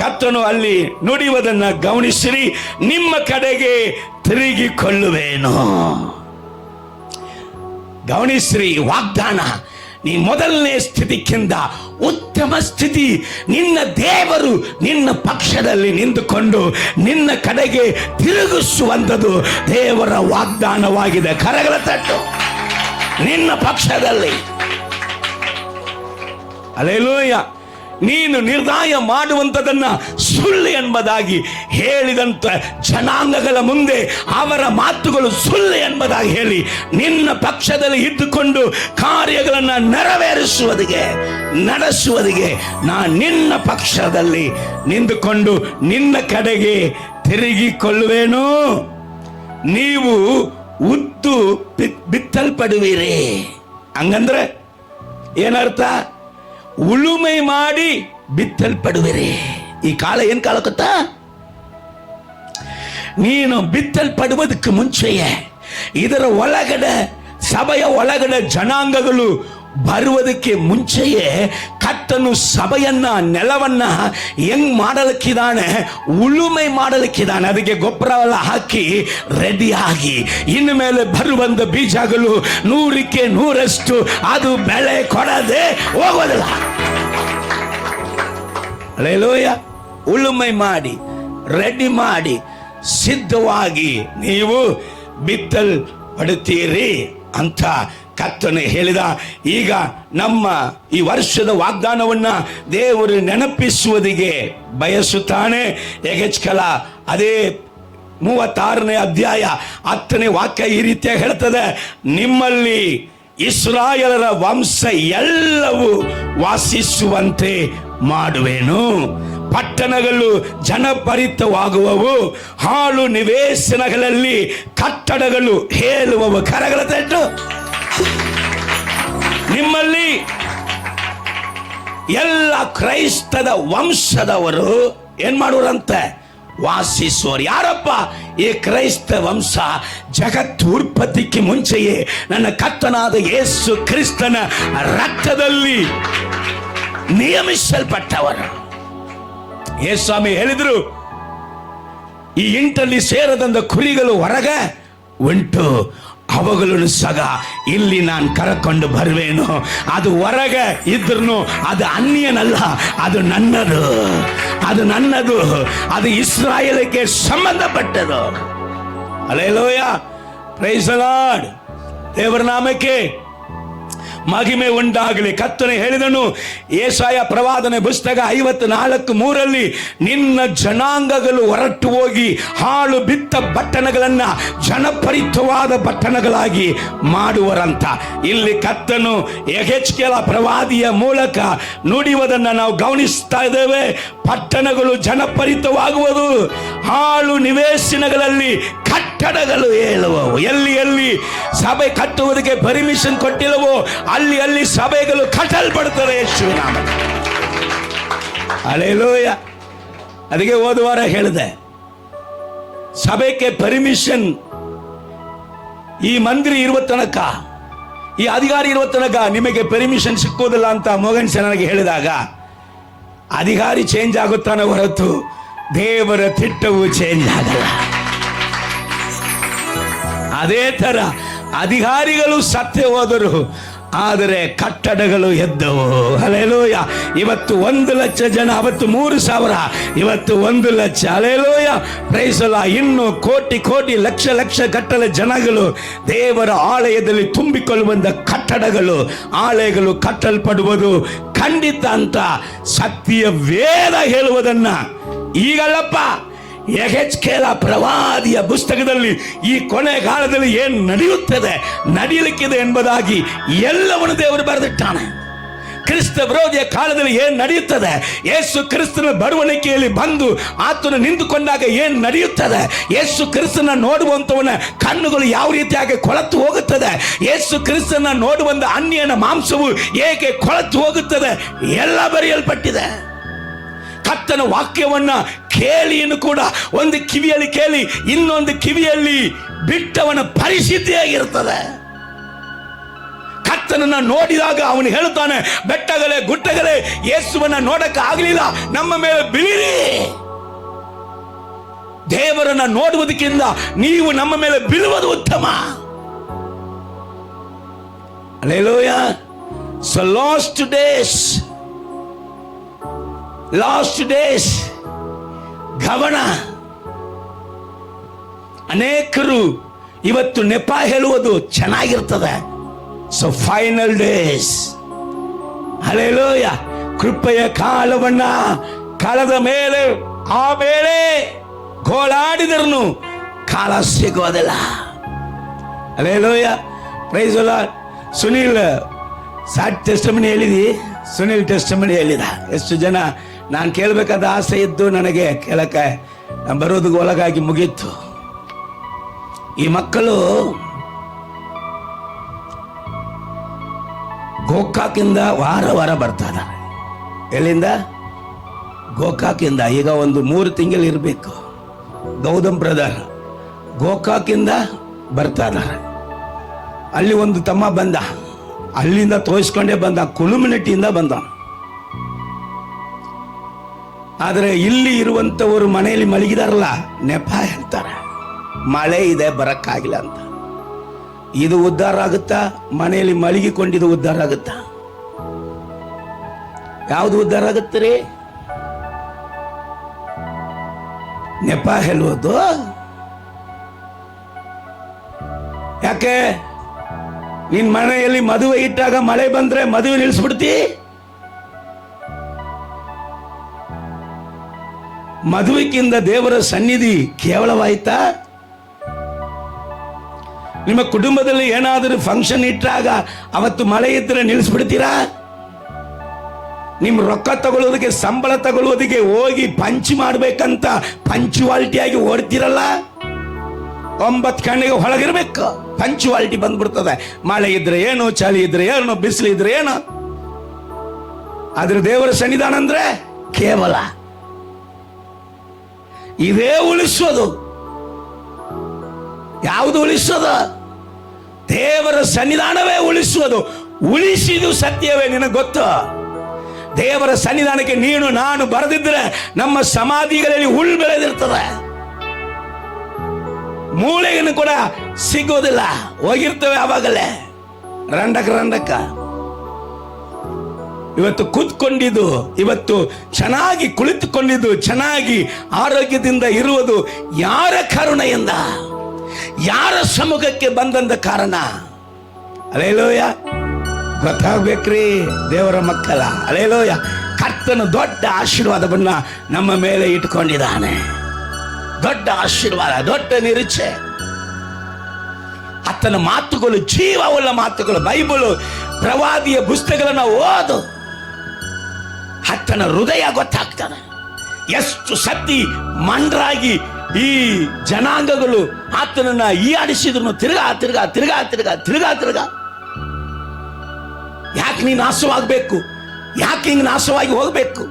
ಕರ್ತನು ಅಲ್ಲಿ ನುಡಿಯುವುದನ್ನ ಗಮನಿಸಿರಿ. ನಿಮ್ಮ ಕಡೆಗೆ ತಿರುಗಿಕೊಳ್ಳುವೇನು. ಗಮನಿಸ್ರಿ, ವಾಗ್ದಾನ. ನೀ ಮೊದಲನೇ ಸ್ಥಿತಿಕ್ಕಿಂತ ಉತ್ತಮ ಸ್ಥಿತಿ. ನಿನ್ನ ದೇವರು ನಿನ್ನ ಪಕ್ಷದಲ್ಲಿ ನಿಂತುಕೊಂಡು ನಿನ್ನ ಕಡೆಗೆ ತಿರುಗಿಸುವಂಥದ್ದು ದೇವರ ವಾಗ್ದಾನವಾಗಿದೆ. ಕರಗಳ ತಟ್ಟು. ನಿನ್ನ ಪಕ್ಷದಲ್ಲಿ. ಹಲ್ಲೆಲೂಯಾ. ನೀನು ನಿರ್ಣಯ ಮಾಡುವಂಥದನ್ನ ಸುಳ್ಳು ಎಂಬುದಾಗಿ ಹೇಳಿದಂತ ಜನಾಂಗಗಳ ಮುಂದೆ ಅವರ ಮಾತುಗಳು ಸುಳ್ಳು ಎಂಬುದಾಗಿ ಹೇಳಿ ನಿನ್ನ ಪಕ್ಷದಲ್ಲಿ ಇದ್ದುಕೊಂಡು ಕಾರ್ಯಗಳನ್ನು ನಡೆಸುವುದಿಗೆ ನಾನು ನಿನ್ನ ಪಕ್ಷದಲ್ಲಿ ನಿಂತುಕೊಂಡು ನಿನ್ನ ಕಡೆಗೆ ತಿರುಗಿಕೊಳ್ಳುವೇನು. ನೀವು ಉತ್ತು ಬಿತ್ತಲ್ಪಡುವಿರಿ. ಹಂಗಂದ್ರೆ ಏನರ್ಥ? ಉಳುಮೆ ಮಾಡಿ ಬಿತ್ತಲ್ಪಡುವಿರಿ. ಈ ಕಾಲ ಏನ್ ಕಾಲ ಗೊತ್ತಾ? ನೀನು ಬಿತ್ತಲ್ಪಡುವುದಕ್ಕೆ ಮುಂಚೆಯೇ ಇದರ ಒಳಗಡೆ, ಸಭೆಯ ಒಳಗಡೆ ಜನಾಂಗಗಳು ಬರುವುದಕ್ಕೆ ಮುಂಚೆಯೇ ಕರ್ತನು ಸಭೆಯನ್ನ, ನೆಲವನ್ನ ಹೆಂಗ್ ಮಾಡಲಿಕ್ಕಿದ್ದಾನೆ? ಉಳುಮೆ ಮಾಡಲಿಕ್ಕಿದ್ದಾನೆ. ಅದಕ್ಕೆ ಗೊಬ್ಬರ ಎಲ್ಲ ಹಾಕಿ ರೆಡಿಯಾಗಿ ಇನ್ನು ಮೇಲೆ ಬರುವಂತ ಬೀಜಗಳು 100ಕ್ಕೆ 100ರಷ್ಟು ಅದು ಬೆಳೆ ಕೊಡದೆ ಹೋಗೋದಿಲ್ಲ. ಹಲ್ಲೆಲೂಯಾ. ಉಳುಮೆ ಮಾಡಿ ರೆಡಿ ಮಾಡಿ ಸಿದ್ಧವಾಗಿ ನೀವು ಬಿತ್ತಲ್ಪಡುತ್ತೀರಿ ಅಂತ ಕರ್ತನು ಹೇಳಿದ. ಈಗ ನಮ್ಮ ಈ ವರ್ಷದ ವಾಗ್ದಾನವನ್ನ ದೇವರು ನೆನಪಿಸುವುದಿಗೆ ಬಯಸುತ್ತಾನೆ. ಯೆಹೆಜ್ಕೇಲ ಅದೇ 36ನೇ ಅಧ್ಯಾಯ 10ನೇ ವಾಕ್ಯ ಈ ರೀತಿಯಾಗಿ ಹೇಳ್ತದೆ, ನಿಮ್ಮಲ್ಲಿ ಇಸ್ರಾಯೇಲರ ವಂಶ ಎಲ್ಲವೂ ವಾಸಿಸುವಂತೆ ಮಾಡುವೆನು. ಪಟ್ಟಣಗಳು ಜನಭರಿತವಾಗುವವು, ಹಾಳು ನಿವೇಶನಗಳಲ್ಲಿ ಕಟ್ಟಡಗಳು ಹೇಳುವವು. ಕರಗಳ ತಟ್ಟು. ನಿಮ್ಮಲ್ಲಿ ಎಲ್ಲ ಕ್ರೈಸ್ತದ ವಂಶದವರು ಏನ್ ಮಾಡುವರಂತೆ? ವಾಸಿಸುವರು. ಯಾರಪ್ಪ ಈ ಕ್ರೈಸ್ತ ವಂಶ? ಜಗತ್ತು ಉತ್ಪತ್ತಿಗೆ ಮುಂಚೆಯೇ ನನ್ನ ಕರ್ತನಾದ ಯೇಸು ಕ್ರಿಸ್ತನ ರಕ್ತದಲ್ಲಿ ನಿಯಮಿಸಲ್ಪಟ್ಟವರು. ಯೇಸುಸ್ವಾಮಿ ಹೇಳಿದ್ರು, ಈ ಇಂಟಲ್ಲಿ ಸೇರದಂತ ಕುರಿಗಳು ಹೊರಗೆ ಉಂಟು, ಅವುಗಳನ್ನು ಸಹ ಇಲ್ಲಿ ನಾನು ಕರಕೊಂಡು ಬರುವೇನು. ಅದು ಹೊರಗೆ ಇದ್ರೂ ಅದು ಅನ್ಯನಲ್ಲ, ಅದು ನನ್ನದು, ಅದು ಇಸ್ರಾಯೇಲಕ್ಕೆ ಸಂಬಂಧಪಟ್ಟದು. ಹಲ್ಲೆಲೂಯಾ. Praise the lord. ದೇವರ ನಾಮಕ್ಕೆ ಮಹಿಮೆ ಉಂಟಾಗಲಿ. ಕರ್ತನು ಹೇಳಿದನು, ಯೆಶಾಯ ಪ್ರವಾದನೆ ಪುಸ್ತಕ 54:3 ನಿನ್ನ ಜನಾಂಗಗಳು ಹೊರಟು ಹೋಗಿ ಹಾಳು ಬಿದ್ದ ಪಟ್ಟಣಗಳನ್ನ ಜನಪರಿತವಾದ ಪಟ್ಟಣಗಳಾಗಿ ಮಾಡುವರಂತ. ಇಲ್ಲಿ ಕರ್ತನು ಯೆಹೆಜ್ಕೇಲ ಪ್ರವಾದಿಯ ಮೂಲಕ ನುಡಿಯುವುದನ್ನ ನಾವು ಗಮನಿಸ್ತಾ ಇದ್ದೇವೆ. ಪಟ್ಟಣಗಳು ಜನಪರಿತವಾಗುವುದು, ಹಾಳು ನಿವೇಶನಗಳಲ್ಲಿ ಕಟ್ಟಡಗಳು ಏಳುವವು. ಎಲ್ಲಿ ಎಲ್ಲಿ ಸಭೆ ಕಟ್ಟುವುದಕ್ಕೆ ಪರ್ಮಿಷನ್ ಕೊಟ್ಟಿಲ್ಲವೋ ಅಲ್ಲಿ ಅಲ್ಲಿ ಸಭೆಗಳು ಕಟ್ಟಲ್ಪಡ್ತಾರೆ ಯೇಸುವಿನ ನಾಮದಲ್ಲಿ. ಹಲ್ಲೆಲೂಯಾ. ಅದಕ್ಕೆ ಹೋದ ವಾರ ಹೇಳಿದೆ, ಸಭೆಗೆ ಪರ್ಮಿಷನ್ ಈ ಮಂದಿರ ಇರುವ ತನಕ, ಈ ಅಧಿಕಾರಿ ಇರುವ ತನಕ ನಿಮಗೆ ಪರ್ಮಿಷನ್ ಸಿಕ್ಕೋದಿಲ್ಲ ಅಂತ ಮೋಗನ್ ನನಗೆ ಹೇಳಿದಾಗ, ಅಧಿಕಾರಿ ಚೇಂಜ್ ಆಗುತ್ತಾನೆ ಹೊರತು ದೇವರ ತಿಟ್ಟವು ಚೇಂಜ್ ಆಗಲ್ಲ. ಅದೇ ತರ ಅಧಿಕಾರಿಗಳು ಸತ್ಯ ಹೋದರು, ಆದರೆ ಕಟ್ಟಡಗಳು ಎದ್ದವು. ಹಲ್ಲೆಲೂಯ. ಇವತ್ತು 1,00,000 ಜನ, ಅವತ್ತು 3,000, ಇವತ್ತು 1,00,000. ಹಲ್ಲೆಲೂಯ. Praise the lord. ಇನ್ನು ಕೋಟಿ ಕೋಟಿ ಲಕ್ಷ ಲಕ್ಷ ಗಟ್ಟಲೆ ಜನಗಳು ದೇವರ ಆಲಯದಲ್ಲಿ ತುಂಬಿಕೊಳ್ಳುವಂತ ಕಟ್ಟಡಗಳು, ಆಲಯಗಳು ಕಟ್ಟಲ್ಪಡುವುದು ಖಂಡಿತ ಅಂತ ಸತ್ಯ ವೇದ ಹೇಳುವುದನ್ನ ಈಗಲ್ಲಪ್ಪ, ಯೆಹೆಜ್ಕೇಲ ಪ್ರವಾದಿಯ ಪುಸ್ತಕದಲ್ಲಿ ಈ ಕೊನೆ ಕಾಲದಲ್ಲಿ ಏನು ನಡೆಯುತ್ತದೆ, ನಡೆಯಲಿಕ್ಕಿದೆ ಎಂಬುದಾಗಿ ಎಲ್ಲವನ್ನು ದೇವರು ಬರೆದಿಟ್ಟಾನೆ. ಕ್ರಿಸ್ತ ವಿರೋಧಿಯ ಕಾಲದಲ್ಲಿ ಏನು ನಡೆಯುತ್ತದೆ, ಯೇಸು ಕ್ರಿಸ್ತನ ಬರುವಣಿಕೆಯಲ್ಲಿ ಬಂದು ಆತನು ನಿಂತುಕೊಂಡಾಗ ಏನು ನಡೆಯುತ್ತದೆ, ಯೇಸು ಕ್ರಿಸ್ತನ ನೋಡುವಂತವನ ಕಣ್ಣುಗಳು ಯಾವ ರೀತಿಯಾಗಿ ಕೊಳತು ಹೋಗುತ್ತದೆ, ಯೇಸು ಕ್ರಿಸ್ತನ ನೋಡುವಂತ ಅನ್ಯನ ಮಾಂಸವು ಏಕೆ ಕೊಳತು ಹೋಗುತ್ತದೆ, ಎಲ್ಲ ಬರೆಯಲ್ಪಟ್ಟಿದೆ. ಕರ್ತನ ವಾಕ್ಯವನ್ನ ಕೇಳಿಯನ್ನು ಕೂಡ ಒಂದು ಕಿವಿಯಲ್ಲಿ ಕೇಳಿ ಇನ್ನೊಂದು ಕಿವಿಯಲ್ಲಿ ಬಿಟ್ಟವನ ಪರಿಸ್ಥಿತಿ ಆಗಿರ್ತದೆ. ಕರ್ತನನ್ನ ನೋಡಿದಾಗ ಅವನು ಹೇಳುತ್ತಾನೆ, ಬೆಟ್ಟಗಳೇ ಗುಡ್ಡಗಳೇ ಯೇಸುವನ್ನ ನೋಡಕ್ಕೆ ಆಗಲಿಲ್ಲ, ನಮ್ಮ ಮೇಲೆ ಬೀಳಿರಿ. ದೇವರನ್ನ ನೋಡುವುದಕ್ಕಿಂತ ನೀವು ನಮ್ಮ ಮೇಲೆ ಬೀಳುವುದು ಉತ್ತಮ. ಹಲ್ಲೆಲೂಯಾ. ಸೊ ಲಾಸ್ಟ್ ಡೇಸ್ ಗಮನ. ಅನೇಕರು ಇವತ್ತು ನೆಪ ಹೇಳುವುದು ಚೆನ್ನಾಗಿರ್ತದೆ. So final days. ಹಲ್ಲೆಲೂಯ. ಕೃಪೆಯ ಕಾಲವನ್ನ ಕಾಲದ ಮೇಲೆ ಆಮೇಲೆ ಗೋಳಾಡಿದರನು ಕಾಲ ಸಿಗೋದಿಲ್ಲ. Hallelujah. Praise the Lord. Sunil testimony ಹೇಳಿದಿ, ಸುನೀಲ್ ಟೆಸ್ಟಿಮನಿ ಹೇಳಿದ. ಎಷ್ಟು ಜನ ನಾನು ಕೇಳಬೇಕಾದ ಆಸೆ ಇದ್ದು ನನಗೆ ಕೇಳಕ್ಕೆ ಬರೋದು ಒಳಗಾಗಿ ಮುಗೀತು. ಈ ಮಕ್ಕಳು ಗೋಕಾಕಿಂದ ವಾರ ವಾರ ಬರ್ತಾ ಇದ್ದಾರೆ. ಎಲ್ಲಿಂದ? ಗೋಕಾಕಿಂದ. ಈಗ ಒಂದು 3 ತಿಂಗಳು ಇರಬೇಕು. ಗೌತಮ್ ಬ್ರದರ್ ಗೋಕಾಕಿಂದ ಬರ್ತಾ ಇದ್ದಾರೆ. ಅಲ್ಲಿ ಒಂದು ತಮ್ಮ ಬಂದ, ಅಲ್ಲಿಂದ ತೋರಿಸ್ಕೊಂಡೇ ಬಂದ, ಕುಲುಮಿನಟ್ಟಿಯಿಂದ ಬಂದ. ಆದರೆ ಇಲ್ಲಿ ಇರುವಂತವರು ಮನೆಯಲ್ಲಿ ಮಲಗಿದಾರಲ್ಲ, ನೆಪ ಹೇಳ್ತಾರೆ, ಮಳೆ ಇದೆ ಬರಕ್ಕಾಗಿಲ್ಲ ಅಂತ. ಇದು ಉದ್ಧಾರ ಆಗುತ್ತಾ? ಮನೆಯಲ್ಲಿ ಮಲಗಿಕೊಂಡಿದ್ದು ಉದ್ಧಾರ ಆಗುತ್ತಾ? ಯಾವುದು ಉದ್ಧಾರ ಆಗುತ್ತೀರಿ? ನೆಪ ಹೇಳುವುದು. ಯಾಕೆ? ನಿನ್ ಮನೆಯಲ್ಲಿ ಮದುವೆ ಇಟ್ಟಾಗ ಮಳೆ ಬಂದ್ರೆ ಮದುವೆ ನಿಲ್ಲಿಸ್ಬಿಡ್ತಿ? ಮದುವೆಗಿಂತ ದೇವರ ಸನ್ನಿಧಿ ಕೇವಲವಾಯ್ತಾ? ನಿಮ್ಮ ಕುಟುಂಬದಲ್ಲಿ ಏನಾದರೂ ಫಂಕ್ಷನ್ ಇಟ್ಟಾಗ ಅವತ್ತು ಮಳೆ ಇದ್ರೆ ನಿಲ್ಲಿಸ್ಬಿಡ್ತೀರಾ? ನಿಮ್ಮ ರೊಕ್ಕ ತಗೊಳ್ಳೋದಕ್ಕೆ, ಸಂಬಳ ತಗೊಳ್ಳೋದಕ್ಕೆ ಹೋಗಿ ಪಂಚ್ ಮಾಡ್ಬೇಕಂತ ಪಂಚುವಾಲಿಟಿಯಾಗಿ ಓಡ್ತಿರಲ್ಲ. 9 ಗಂಟೆಗೆ ಹೊಳಗಿರ್ಬೇಕು, ಪಂಚುವಾಲಿಟಿ ಬಂದ್ಬಿಡ್ತದೆ. ಮಳೆ ಇದ್ರೆ ಏನು, ಚಳಿ ಇದ್ರೆ ಏನು, ಬಿಸಿಲು ಇದ್ರೆ ಏನು. ಆದ್ರೆ ದೇವರ ಸನ್ನಿಧಾನ ಅಂದ್ರೆ ಕೇವಲ ಇದೇ ಉಳಿಸೋದು. ಯಾವುದು ಉಳಿಸೋದು? ದೇವರ ಸನ್ನಿಧಾನವೇ ಉಳಿಸುವುದು. ಉಳಿಸಿದು ಸತ್ಯವೇ, ನಿನಗೆ ಗೊತ್ತು. ದೇವರ ಸನ್ನಿಧಾನಕ್ಕೆ ನೀನು ನಾನು ಬರೆದಿದ್ರೆ ನಮ್ಮ ಸಮಾಧಿಗಳಲ್ಲಿ ಹುಳು ಬೆಳೆದಿರ್ತದೆ, ಮೂಳೆಯನ್ನು ಕೂಡ ಸಿಗೋದಿಲ್ಲ, ಹೋಗಿರ್ತವೆ ಆವಾಗಲೇ ರಂಡಕ. ಇವತ್ತು ಕೂತ್ಕೊಂಡಿದ್ದು, ಇವತ್ತು ಚೆನ್ನಾಗಿ ಕುಳಿತುಕೊಂಡಿದ್ದು, ಚೆನ್ನಾಗಿ ಆರೋಗ್ಯದಿಂದ ಇರುವುದು ಯಾರ ಕರುಣೆಯಿಂದ, ಯಾರ ಸಮ್ಮುಖಕ್ಕೆ ಬಂದಂತ ಕಾರಣ. ಹಲ್ಲೆಲೂಯಾ. ಗೊತ್ತಾಗ್ಬೇಕ್ರಿ ದೇವರ ಮಕ್ಕಳ. ಹಲ್ಲೆಲೂಯಾ. ಕರ್ತನು ದೊಡ್ಡ ಆಶೀರ್ವಾದವನ್ನ ನಮ್ಮ ಮೇಲೆ ಇಟ್ಕೊಂಡಿದ್ದಾನೆ. ದೊಡ್ಡ ಆಶೀರ್ವಾದ, ದೊಡ್ಡ ನಿರೀಕ್ಷೆ. ಆತನ ಮಾತುಗಳು ಜೀವವುಳ್ಳ ಮಾತುಗಳು. ಬೈಬಲ್ ಪ್ರವಾದಿಯ ಪುಸ್ತಕಗಳನ್ನ ಓದು, ಆತನ ಹೃದಯ ಗೊತ್ತಾಗ್ತಾನೆ. ಎಷ್ಟು ಸತಿ ಮಂಡ್ರಾಗಿ ಈ ಜನಾಂಗಗಳು ಆತನನ್ನ ಆಡಿಸಿದ್ರು ತಿರ್ಗಾ ತಿರ್ಗಾ ತಿರ್ಗಾ ತಿರ್ಗಾ ತಿರ್ಗಾ ತಿರ್ಗಾ ಯಾಕೆ ನೀ ನಾಶವಾಗಬೇಕು, ಯಾಕೆ ಹಿಂಗೆ ನಾಶವಾಗಿ ಹೋಗಬೇಕು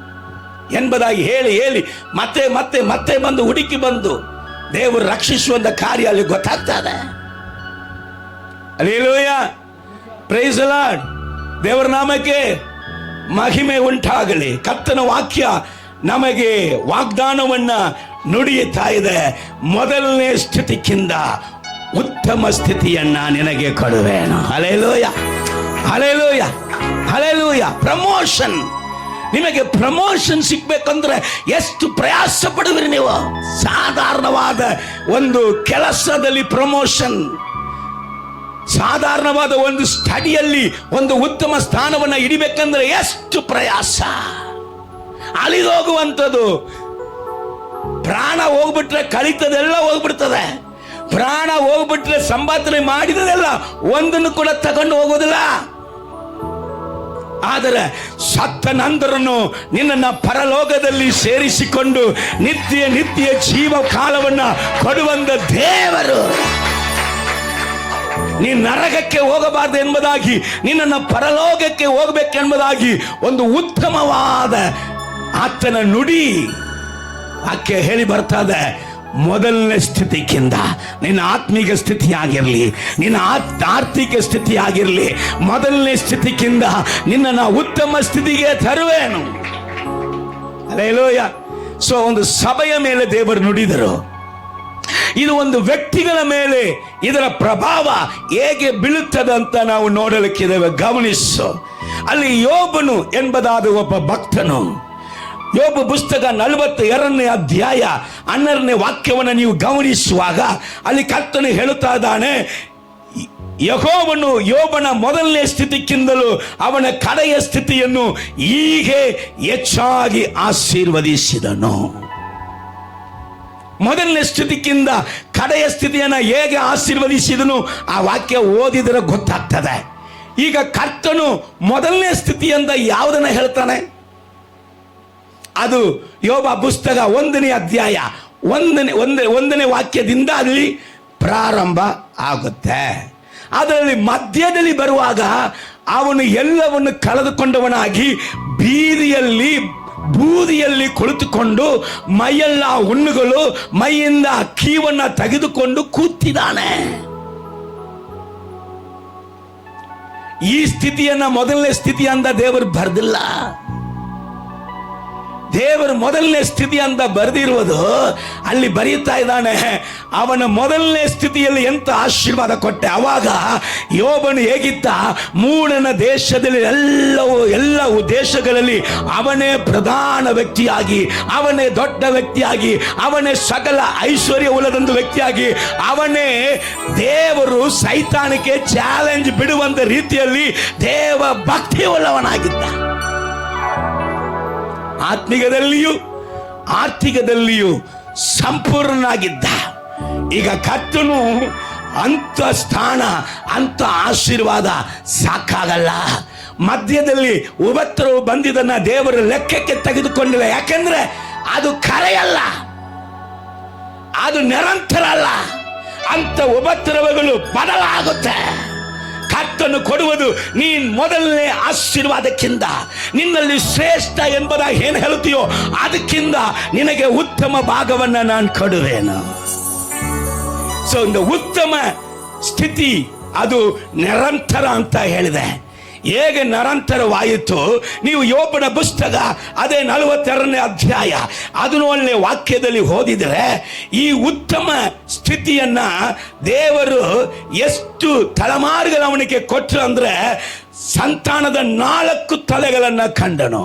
ಎಂಬುದಾಗಿ ಹೇಳಿ ಹೇಳಿ ಮತ್ತೆ ಮತ್ತೆ ಮತ್ತೆ ಬಂದು ಹುಡುಕಿ ಬಂದು ದೇವರು ರಕ್ಷಿಸುವಂತ ಕಾರ್ಯ ಅಲ್ಲಿ ಗೊತ್ತಾಗ್ತದೆ. Hallelujah, praise the lord. ದೇವರ ನಾಮಕ್ಕೆ ಮಹಿಮೆ ಉಂಟಾಗಲಿ. ಕರ್ತನ ವಾಕ್ಯ ನಮಗೆ ವಾಗ್ದಾನವನ್ನ ನುಡಿಯುತ್ತಾ ಇದೆ. ಮೊದಲನೇ ಸ್ಥಿತಿಗಿಂತ ಉತ್ತಮ ಸ್ಥಿತಿಯನ್ನ ನಿನಗೆ ಕೊಡುವೇನು. Hallelujah, hallelujah, hallelujah. ಪ್ರಮೋಷನ್, ನಿಮಗೆ ಪ್ರಮೋಷನ್ ಸಿಗ್ಬೇಕಂದ್ರೆ ಎಷ್ಟು ಪ್ರಯಾಸ ಪಡುವಿರಿ ನೀವು. ಸಾಧಾರಣವಾದ ಒಂದು ಕೆಲಸದಲ್ಲಿ ಪ್ರಮೋಷನ್, ಸಾಧಾರಣವಾದ ಒಂದು ಸ್ಟಡಿಯಲ್ಲಿ ಒಂದು ಉತ್ತಮ ಸ್ಥಾನವನ್ನು ಹಿಡಿಬೇಕಂದ್ರೆ ಎಷ್ಟು ಪ್ರಯಾಸ. ಅಳಿದೋಗುವಂಥದ್ದು. ಪ್ರಾಣ ಹೋಗ್ಬಿಟ್ರೆ ಕಲಿತದೆಲ್ಲ ಹೋಗ್ಬಿಡ್ತದೆ. ಪ್ರಾಣ ಹೋಗ್ಬಿಟ್ರೆ ಸಂಪಾದನೆ ಮಾಡಿದದೆಲ್ಲ ಒಂದನ್ನು ಕೂಡ ತಗೊಂಡು ಹೋಗೋದಿಲ್ಲ. ಆದರೆ ಸತ್ತ ನಂತರನು ನಿನ್ನನ್ನ ಪರಲೋಕದಲ್ಲಿ ಸೇರಿಸಿಕೊಂಡು ನಿತ್ಯ ನಿತ್ಯ ಜೀವ ಕಾಲವನ್ನ ಕೊಡುವಂತ ದೇವರು. ನೀ ನರಕಕ್ಕೆ ಹೋಗಬಾರದು ಎಂಬುದಾಗಿ, ನಿನ್ನನ್ನ ಪರಲೋಕಕ್ಕೆ ಹೋಗಬೇಕೆಂಬುದಾಗಿ ಒಂದು ಉತ್ತಮವಾದ ಆತನ ನುಡಿ ವಾಕ್ಯ ಹೇಳಿ ಬರ್ತದೆ. ಮೊದಲನೇ ಸ್ಥಿತಿಗಿಂತ ನಿನ್ನ ಆತ್ಮಿಕ ಸ್ಥಿತಿ ಆಗಿರಲಿ, ನಿನ್ನ ಆರ್ಥಿಕ ಸ್ಥಿತಿ ಆಗಿರಲಿ, ಮೊದಲನೇ ಸ್ಥಿತಿಗಿಂತ ನಿನ್ನನ್ನು ಉತ್ತಮ ಸ್ಥಿತಿಗೆ ತರುವೇನು. ಹಲ್ಲೆಲೂಯಾ. ಸೊ ಒಂದು ಸಭೆಯ ಮೇಲೆ ದೇವರು ನುಡಿದರು. ಇದು ಒಂದು ವ್ಯಕ್ತಿಗಳ ಮೇಲೆ ಇದರ ಪ್ರಭಾವ ಹೇಗೆ ಬೀಳುತ್ತದೆ ಅಂತ ನಾವು ನೋಡಲಿಕ್ಕಿದ್ದೇವೆ. ಗಮನಿಸು. ಅಲ್ಲಿ ಯೋಬನು ಎಂಬುದಾದ ಒಬ್ಬ ಭಕ್ತನು, ಯೋಬ ಪುಸ್ತಕ 42ನೇ ಅಧ್ಯಾಯ 12ನೇ ವಾಕ್ಯವನ್ನು ನೀವು ಗಮನಿಸುವಾಗ ಅಲ್ಲಿ ಕರ್ತನು ಹೇಳುತ್ತಾ ಇದ್ದಾನೆ, ಯೆಹೋವನು ಯೋಬನ ಮೊದಲನೇ ಸ್ಥಿತಿಗಿಂತಲೂ ಅವನ ಕಡೆಯ ಸ್ಥಿತಿಯನ್ನು ಹೀಗೆ ಹೆಚ್ಚಾಗಿ ಆಶೀರ್ವದಿಸಿದನು. ಮೊದಲನೇ ಸ್ಥಿತಿಗಿಂತ ಕಡೆಯ ಸ್ಥಿತಿಯನ್ನು ಹೇಗೆ ಆಶೀರ್ವದಿಸಿದನು ಆ ವಾಕ್ಯ ಓದಿದರೆ ಗೊತ್ತಾಗ್ತದೆ. ಈಗ ಕರ್ತನು ಮೊದಲನೇ ಸ್ಥಿತಿಯಿಂದ ಯಾವುದನ್ನ ಹೇಳ್ತಾನೆ? ಅದು ಯೋಬ ಪುಸ್ತಕ 1ನೇ ಅಧ್ಯಾಯ 1ನೇ ವಾಕ್ಯದಿಂದ ಅಲ್ಲಿ ಪ್ರಾರಂಭ ಆಗುತ್ತೆ. ಅದರಲ್ಲಿ ಮಧ್ಯದಲ್ಲಿ ಬರುವಾಗ ಅವನು ಎಲ್ಲವನ್ನು ಕಳೆದುಕೊಂಡವನಾಗಿ ಬೂದಿಯಲ್ಲಿ ಕುಳಿತುಕೊಂಡು ಮೈಯೆಲ್ಲ ಹುಣ್ಣುಗಳು, ಮೈಯಿಂದ ಕೀವನ್ನ ತೆಗೆದುಕೊಂಡು ಕೂತಿದ್ದಾನೆ. ಈ ಸ್ಥಿತಿಯನ್ನ ಮೊದಲನೇ ಸ್ಥಿತಿ ಅಂತ ದೇವರು ಬರೆದಿಲ್ಲ. ದೇವರು ಮೊದಲನೇ ಸ್ಥಿತಿ ಅಂತ ಬರೆದಿರುವುದು ಅಲ್ಲಿ ಬರೀತಾ ಇದ್ದಾನೆ. ಅವನ ಮೊದಲನೇ ಸ್ಥಿತಿಯಲ್ಲಿ ಎಂತ ಆಶೀರ್ವಾದ ಕೊಟ್ಟೆ. ಅವಾಗ ಯೋಬನು ಹೇಗಿದ್ದ? ಮೂಡನ ದೇಶದಲ್ಲಿ ಎಲ್ಲವೂ ದೇಶಗಳಲ್ಲಿ ಅವನೇ ಪ್ರಧಾನ ವ್ಯಕ್ತಿಯಾಗಿ, ಅವನೇ ದೊಡ್ಡ ವ್ಯಕ್ತಿಯಾಗಿ, ಅವನೇ ಸಕಲ ಐಶ್ವರ್ಯ ಉಳ್ಳದಂತ ವ್ಯಕ್ತಿಯಾಗಿ, ಅವನೇ ದೇವರು ಸೈತಾನಕ್ಕೆ ಚಾಲೆಂಜ್ ಬಿಡುವಂತ ರೀತಿಯಲ್ಲಿ ದೇವ ಭಕ್ತಿ ಉಳ್ಳವನಾಗಿದ್ದ. ಆತ್ಮಿಕದಲ್ಲಿಯೂ ಆರ್ಥಿಕದಲ್ಲಿಯೂ ಸಂಪೂರ್ಣನಾಗಿದ್ದ. ಈಗ ಕರ್ತನು ಅಂತ ಸ್ಥಾನ, ಅಂತ ಆಶೀರ್ವಾದ ಸಾಕಾಗಲ್ಲ. ಮಧ್ಯದಲ್ಲಿ ಉಪದ್ರವ ಬಂದಿದ್ದನ್ನ ದೇವರು ಲೆಕ್ಕಕ್ಕೆ ತೆಗೆದುಕೊಂಡಿಲ್ಲ. ಯಾಕೆಂದ್ರೆ ಅದು ಕರೆಯಲ್ಲ, ಅದು ನಿರಂತರ ಅಲ್ಲ. ಅಂತ ಉಪದ್ರವಗಳು ಬದಲಾಗುತ್ತೆ. ಕರ್ತನು ಕೊಡುವುದು ನೀನ್ ಮೊದಲನೇ ಆಶೀರ್ವಾದಕ್ಕಿಂತ, ನಿನ್ನಲ್ಲಿ ಶ್ರೇಷ್ಠ ಎಂಬುದಾಗಿ ಏನು ಹೇಳುತ್ತೀಯೋ ಅದಕ್ಕಿಂತ ನಿನಗೆ ಉತ್ತಮ ಭಾಗವನ್ನ ನಾನು ಕೊಡುವೇನು. ಸೊ ಒಂದು ಉತ್ತಮ ಸ್ಥಿತಿ ಅದು ನಿರಂತರ ಅಂತ ಹೇಳಿದೆ. ಹೇಗೆ ನಿರಂತರವಾಯಿತು? ನೀವು ಯೋಬನ ಪುಸ್ತಕ ಅದೇ 42ನೇ ಅಧ್ಯಾಯ 17ನೇ ವಾಕ್ಯದಲ್ಲಿ ಓದಿದರೆ ಈ ಉತ್ತಮ ಸ್ಥಿತಿಯನ್ನ ದೇವರು ಎಷ್ಟು ತಲೆಮಾರುಗಳು ಅವನಿಗೆ ಕೊಟ್ಟರು ಅಂದ್ರೆ ಸಂತಾನದ 4 ತಲೆಗಳನ್ನ ಕಂಡನು.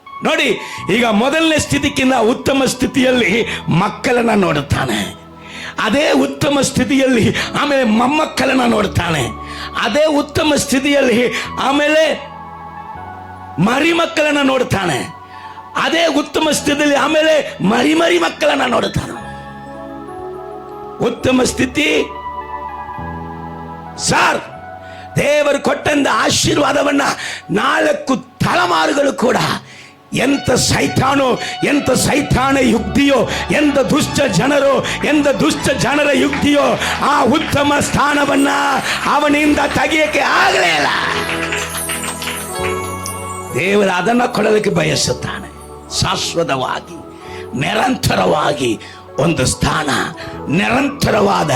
ನೋಡಿ, ಈಗ ಮೊದಲನೇ ಸ್ಥಿತಿಗಿಂತ ಉತ್ತಮ ಸ್ಥಿತಿಯಲ್ಲಿ ಮಕ್ಕಳನ್ನ ನೋಡುತ್ತಾನೆ. ಅದೇ ಉತ್ತಮ ಸ್ಥಿತಿಯಲ್ಲಿ ಆಮೇಲೆ ಮೊಮ್ಮಕ್ಕಳನ್ನ ನೋಡ್ತಾನೆ. ಅದೇ ಉತ್ತಮ ಸ್ಥಿತಿಯಲ್ಲಿ ಆಮೇಲೆ ಮರಿ ಮಕ್ಕಳನ್ನ ನೋಡ್ತಾನೆ. ಅದೇ ಉತ್ತಮ ಸ್ಥಿತಿಯಲ್ಲಿ ಆಮೇಲೆ ಮರಿ ಮಕ್ಕಳನ್ನ ನೋಡ್ತಾನೆ. ಉತ್ತಮ ಸ್ಥಿತಿ ಸರ್, ದೇವರು ಕೊಟ್ಟಂತ ಆಶೀರ್ವಾದವನ್ನ 4 ತಲೆಮಾರುಗಳು ಕೂಡ ಎಂತ ಸೈತಾನೋ, ಎಂತ ಸೈತಾನ ಯುಕ್ತಿಯೋ, ಎಂತ ದುಷ್ಟ ಜನರು, ಎಂತ ದುಷ್ಟ ಜನರ ಯುಕ್ತಿಯೋ, ಆ ಉತ್ತಮ ಸ್ಥಾನವನ್ನ ಅವನಿಂದ ತೆಗೆಯಕ್ಕೆ ಆಗಲೇ ಇಲ್ಲ. ದೇವರು ಅದನ್ನ ಕೊಡಲಿಕ್ಕೆ ಬಯಸುತ್ತಾನೆ. ಶಾಶ್ವತವಾಗಿ, ನಿರಂತರವಾಗಿ ಒಂದು ಸ್ಥಾನ, ನಿರಂತರವಾದ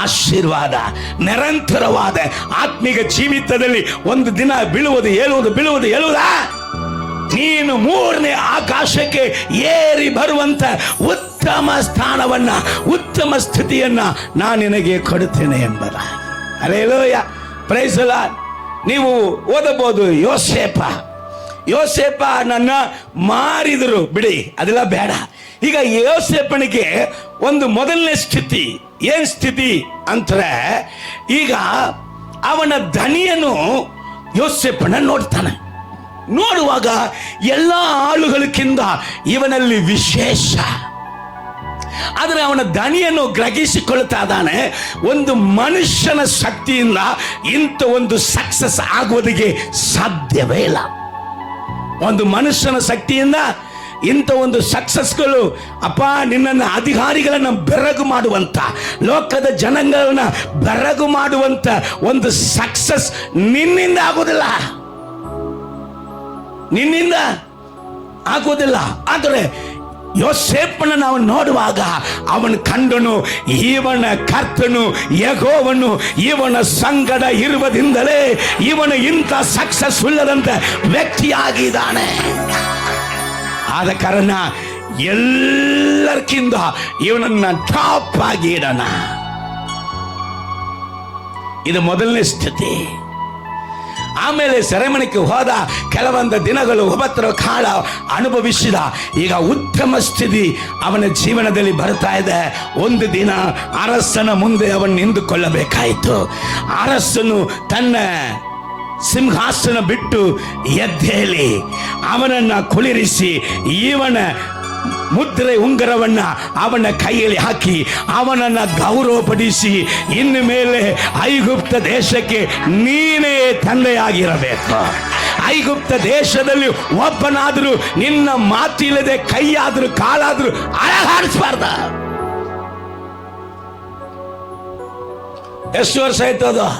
ಆಶೀರ್ವಾದ, ನಿರಂತರವಾದ ಆತ್ಮಿಕ ಜೀವಿತದಲ್ಲಿ ಒಂದು ದಿನ ಬೀಳುವುದು ಹೇಳುವುದಾ, ನೀನು 3ನೇ ಆಕಾಶಕ್ಕೆ ಏರಿ ಬರುವಂತ ಉತ್ತಮ ಸ್ಥಾನವನ್ನ, ಉತ್ತಮ ಸ್ಥಿತಿಯನ್ನ ನಾನು ನಿನಗೆ ಕೊಡುತ್ತೇನೆ ಎಂಬುದಾಗಿ. Hallelujah, praise the lord. ನೀವು ಓದಬಹುದು, ಯೋಸೇಪ ನನ್ನ ಮಾರಿದರು ಬಿಡಿ, ಅದೆಲ್ಲ ಬೇಡ. ಈಗ ಯೋಸೇಪನಿಗೆ ಒಂದು ಮೊದಲನೇ ಸ್ಥಿತಿ, ಏನ್ ಸ್ಥಿತಿ ಅಂದ್ರೆ, ಈಗ ಅವನ ದಣಿಯನು ಯೋಸೇಪನ ನೋಡ್ತಾನೆ. ನೋಡುವಾಗ ಎಲ್ಲ ಆಳುಗಳಿಗಿಂತ ಇವನಲ್ಲಿ ವಿಶೇಷ. ಆದರೆ ಅವನ ದಣಿಯನ್ನು ಗ್ರಹಿಸಿಕೊಳ್ತಾ ಇದ್ದಾನೆ, ಒಂದು ಮನುಷ್ಯನ ಶಕ್ತಿಯಿಂದ ಇಂಥ ಒಂದು ಸಕ್ಸಸ್ ಆಗುವುದಕ್ಕೆ ಸಾಧ್ಯವೇ ಇಲ್ಲ. ಒಂದು ಮನುಷ್ಯನ ಶಕ್ತಿಯಿಂದ ಇಂಥ ಒಂದು ಸಕ್ಸಸ್ಗಳು, ಅಪ್ಪ ನಿನ್ನನ್ನು ಅಧಿಕಾರಿಗಳನ್ನ ಬೆರಗು ಮಾಡುವಂತ, ಲೋಕದ ಜನಗಳನ್ನ ಬೆರಗು ಮಾಡುವಂತ ಒಂದು ಸಕ್ಸಸ್ ನಿನ್ನಿಂದ ಆಗೋದಿಲ್ಲ, ನಿನ್ನಿಂದ ಆಗೋದಿಲ್ಲ. ಆದರೆ ಯೋಸೇಫನ ನಾವು ನೋಡುವಾಗ ಅವನ ಕಂಡನು, ಇವನ ಕರ್ತನು ಯೆಹೋವನು ಇವನ ಸಂಗಡ ಇರುವುದರಿಂದಲೇ ಇವನು ಇಂಥ ಸಕ್ಸಸ್ ಉಳ್ಳದಂತ ವ್ಯಕ್ತಿಯಾಗಿದ್ದಾನೆ. ಆದ ಕಾರಣ ಎಲ್ಲರಿಗಿಂತ ಇವನನ್ನ ಟಾಪ್ ಆಗಿ ಇಡೋಣ. ಇದು ಮೊದಲನೇ ಸ್ಥಿತಿ. ಆಮೇಲೆ ಸೆರೆಮನೆಗೆ ಹೋದ, ಕೆಲವೊಂದು ದಿನಗಳು ಉಪದ್ರ ಕಾಲ ಅನುಭವಿಸಿದ. ಈಗ ಉತ್ತಮ ಸ್ಥಿತಿ ಅವನ ಜೀವನದಲ್ಲಿ ಬರ್ತಾ ಇದೆ. ಒಂದು ದಿನ ಅರಸನ ಮುಂದೆ ಅವನು ನಿಂತುಕೊಳ್ಳಬೇಕಾಯಿತು. ಅರಸನು ತನ್ನ ಸಿಂಹಾಸನ ಬಿಟ್ಟು ಎದ್ದೇಳಿ ಅವನನ್ನ ಕುಳ್ಳಿರಿಸಿ, ಇವನ ಮುದ್ರೆ ಉಂಗರವನ್ನ ಅವನ ಕೈಯಲ್ಲಿ ಹಾಕಿ ಅವನನ್ನ ಗೌರವಪಡಿಸಿ, ಇನ್ನು ಮೇಲೆ ಐಗುಪ್ತ ದೇಶಕ್ಕೆ ನೀನೇ ತಂದೆಯಾಗಿರಬೇಕು. ಐಗುಪ್ತ ದೇಶದಲ್ಲಿ ಒಬ್ಬನಾದರೂ ನಿನ್ನ ಮಾತಿಲ್ಲದೆ ಕೈಯಾದರೂ ಕಾಲಾದರೂ ಅಳಗಾಡಿಸಬಾರ್ದ. ಎಷ್ಟು ವರ್ಷ ಆಯ್ತು ಅದು?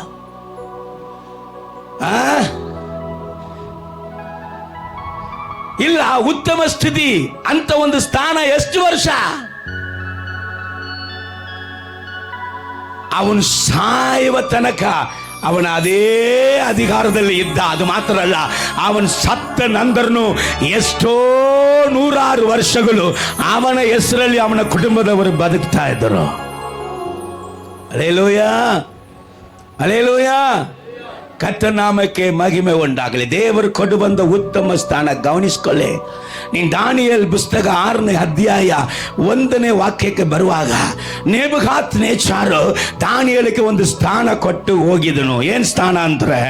ಇಲ್ಲ, ಉತ್ತಮ ಸ್ಥಿತಿ ಅಂತ ಒಂದು ಸ್ಥಾನ ಎಷ್ಟು ವರ್ಷ? ಅವನು ಸಾಯುವ ತನಕ ಅವನ ಅದೇ ಅಧಿಕಾರದಲ್ಲಿ ಇದ್ದ. ಅದು ಮಾತ್ರ ಅಲ್ಲ, ಅವನು ಸತ್ತ ನಂತರನು ಎಷ್ಟೋ 100 ವರ್ಷಗಳು ಅವನ ಹೆಸರಲ್ಲಿ ಅವನ ಕುಟುಂಬದವರು ಬದುಕ್ತಾ ಇದ್ದರು. Hallelujah, hallelujah. ಕರ್ತನ ನಾಮಕ್ಕೆ ಮಹಿಮೆ ಉಂಟಾಗಲಿ. ದೇವರು ಕೊಟ್ಟು ಬಂದ ಉತ್ತಮ ಸ್ಥಾನ ಗಮನಿಸಿಕೊಳ್ಳಿ. ನೀನು ದಾನಿಯೇಲ್ ಪುಸ್ತಕ 6ನೇ ಅಧ್ಯಾಯ 1ನೇ ವಾಕ್ಯಕ್ಕೆ ಬರುವಾಗ, ನೆಬೂಕದ್ನೆಚ್ಚರನು ದಾನಿಯೇಲಕ್ಕೆ ಒಂದು ಸ್ಥಾನ ಕೊಟ್ಟು ಹೋಗಿದನು. ಏನು ಸ್ಥಾನ ಅಂದ್ರೆ,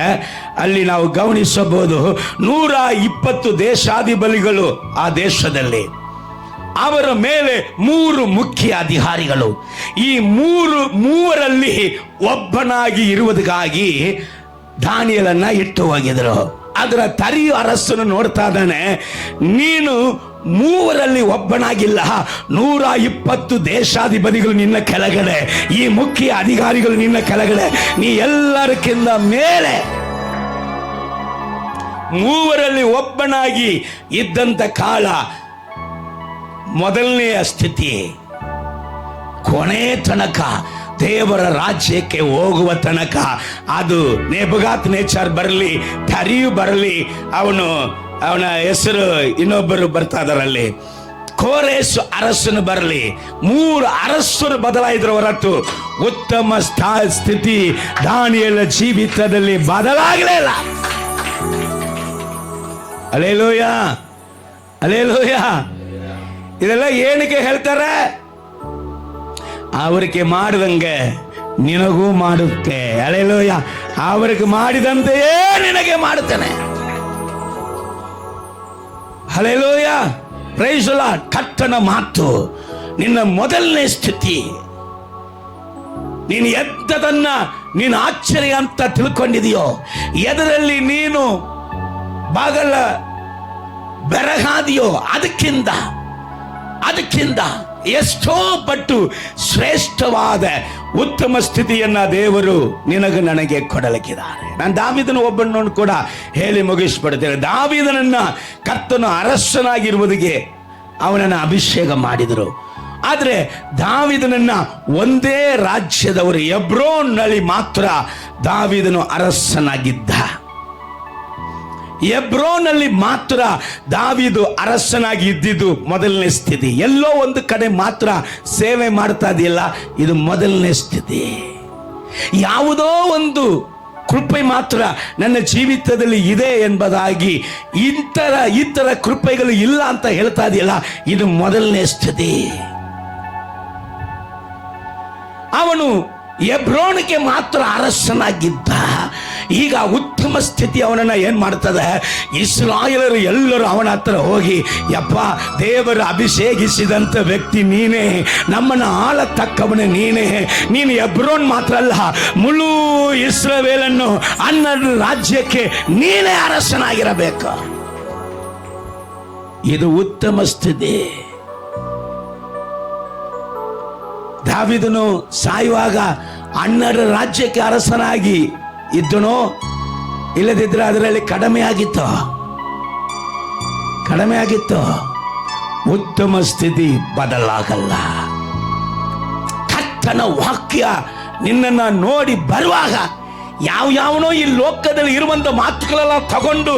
ಅಲ್ಲಿ ನಾವು ಗಮನಿಸಬಹುದು, 120 ದೇಶಾಧಿಪತಿಗಳು ಆ ದೇಶದಲ್ಲಿ, ಅವರ ಮೇಲೆ 3 ಮುಖ್ಯ ಅಧಿಕಾರಿಗಳು. ಈ ಮೂವರಲ್ಲಿ ಒಬ್ಬನಾಗಿ ಇರುವುದಕ್ಕಾಗಿ ದಾನಿಯೇಲನ್ನ ಇಟ್ಟು ಹೋಗಿದ್ರು. ಅದರ ತರಿಯು ಅರಸನು ನೋಡ್ತಾ ಇದ್ದಾನೆ, ನೀನು 3ರಲ್ಲಿ ಒಬ್ಬನಾಗಿಲ್ಲ, 120 ದೇಶಾಧಿಪತಿಗಳು ನಿನ್ನ ಕೆಳಗಡೆ, ಈ ಮುಖ್ಯ ಅಧಿಕಾರಿಗಳು ನಿನ್ನ ಕೆಳಗಡೆ, ನೀ ಎಲ್ಲರಿಗಿಂತ ಮೇಲೆ. 3ರಲ್ಲಿ ಒಬ್ಬನಾಗಿ ಇದ್ದಂತ ಕಾಲ ಮೊದಲನೆಯ ಸ್ಥಿತಿ. ಕೊನೆ ತನಕ ದೇವರ ರಾಜ್ಯಕ್ಕೆ ಹೋಗುವ ತನಕ, ಅದು ನೆಬೂಕದ್ನೆಚ್ಚರ್ ಬರಲಿ, ತರಿಯು ಬರಲಿ, ಅವನ ಹೆಸರು ಇನ್ನೊಬ್ಬರು ಬರ್ತಾ ಇದಾರಲ್ಲಿ, ಕೋರೆಸ್ ಅರಸನು ಬರಲಿ, 3 ಅರಸರು ಬದಲಾಯಿದ್ರ ಹೊರತು ಉತ್ತಮ ಸ್ಥಿತಿ ದಾನಿಯೇಲನ ಜೀವಿತದಲ್ಲಿ ಬದಲಾಗಲೇ ಇಲ್ಲ. Hallelujah, hallelujah. ಇದೆಲ್ಲ ಏನಕ್ಕೆ ಹೇಳ್ತಾರೆ? ಅವರಿಗೆ ಮಾಡಿದಂಗೆ ನಿನಗೂ ಮಾಡುತ್ತೆ. ಹಲ್ಲೆಲೂಯ. ಅವರಿಗೆ ಮಾಡಿದಂತೆಯೇ ನಿನಗೆ ಮಾಡುತ್ತಾನೆ. Hallelujah, praise the lord. ಕರ್ತನ ಮಾತು, ನಿನ್ನ ಮೊದಲನೇ ಸ್ಥಿತಿ, ನೀನು ಎದ್ದದನ್ನ ನೀನು ಆಶ್ಚರ್ಯ ಅಂತ ತಿಳ್ಕೊಂಡಿದೆಯೋ, ಎದರಲ್ಲಿ ನೀನು ಬಾಗಲ ಬೆರಗಾದಿಯೋ ಅದಕ್ಕಿಂತ ಎಷ್ಟೋ ಪಟ್ಟು ಶ್ರೇಷ್ಠವಾದ ಉತ್ತಮ ಸ್ಥಿತಿಯನ್ನ ದೇವರು ನಿನಗೆ ನನಗೆ ಕೊಡಲಿಕ್ಕಿದ್ದಾರೆ. ನಾನು ದಾವೀದನ ಒಬ್ಬನನ್ನು ಕೂಡ ಹೇಳಿ ಮುಗಿಸ್ಬಿಡ್ತೇನೆ. ದಾವೀದನನ್ನ ಕರ್ತನು ಅರಸನಾಗಿರುವುದಕ್ಕೆ ಅವನನ್ನು ಅಭಿಷೇಕ ಮಾಡಿದರು. ಆದರೆ ದಾವೀದನನ್ನ ಒಂದೇ ರಾಜ್ಯದವರು ಹೆಬ್ರೋನ್ನಲ್ಲಿ ಮಾತ್ರ ದಾವೀದನು ಅರಸನಾಗಿದ್ದ. ಹೆಬ್ರೋನಲ್ಲಿ ಮಾತ್ರ ದಾವೀದು ಅರಸನಾಗಿ ಇದ್ದಿದ್ದು ಮೊದಲನೇ ಸ್ಥಿತಿ. ಎಲ್ಲೋ ಒಂದು ಕಡೆ ಮಾತ್ರ ಸೇವೆ ಮಾಡ್ತಾ ಇದೆಯಲ್ಲ, ಇದು ಮೊದಲನೇ ಸ್ಥಿತಿ. ಯಾವುದೋ ಒಂದು ಕೃಪೆ ಮಾತ್ರ ನನ್ನ ಜೀವಿತದಲ್ಲಿ ಇದೆ ಎಂಬುದಾಗಿ ಇತರ ಕೃಪೆಗಳು ಇಲ್ಲ ಅಂತ ಹೇಳ್ತಾ ಇದೆಯಲ್ಲ, ಇದು ಮೊದಲನೇ ಸ್ಥಿತಿ. ಅವನು ಹೆಬ್ರೋನಿಗೆ ಮಾತ್ರ ಅರಸನಾಗಿದ್ದ. ಈಗ ಉತ್ತಮ ಸ್ಥಿತಿ ಅವನನ್ನ ಏನ್ ಮಾಡ್ತದೆ, ಇಸ್ರಾಯೇಲರು ಎಲ್ಲರೂ ಅವನ ಹತ್ರ ಹೋಗಿ, ಯಪ್ಪ, ದೇವರು ಅಭಿಷೇಕಿಸಿದಂತ ವ್ಯಕ್ತಿ ನೀನೇ, ನಮ್ಮನ್ನ ಆಳತಕ್ಕವನು ನೀನೇ, ನೀನು ಹೆಬ್ರೋನ್ ಮಾತ್ರ ಅಲ್ಲ, ಮುಳು ಇಸ್ರಾಯೇಲನ್ನು 12 ರಾಜ್ಯಕ್ಕೆ ನೀನೇ ಅರಸನಾಗಿರಬೇಕು. ಇದು ಉತ್ತಮ ಸ್ಥಿತಿ. ದಾವೀದನು ಸಾಯುವಾಗ 12 ರಾಜ್ಯಕ್ಕೆ ಅರಸನಾಗಿ ಇದ್ದನೋ, ಇಲ್ಲದಿದ್ರೆ ಅದರಲ್ಲಿ ಕಡಿಮೆ ಆಗಿತ್ತು. ಉತ್ತಮ ಸ್ಥಿತಿ ಬದಲಾಗಲ್ಲ. ಕರ್ತನ ವಾಕ್ಯ ನಿನ್ನನ್ನು ನೋಡಿ ಬರುವಾಗ ಯಾವನೋ ಈ ಲೋಕದಲ್ಲಿ ಇರುವಂತ ಮಾತುಗಳೆಲ್ಲ ತಗೊಂಡು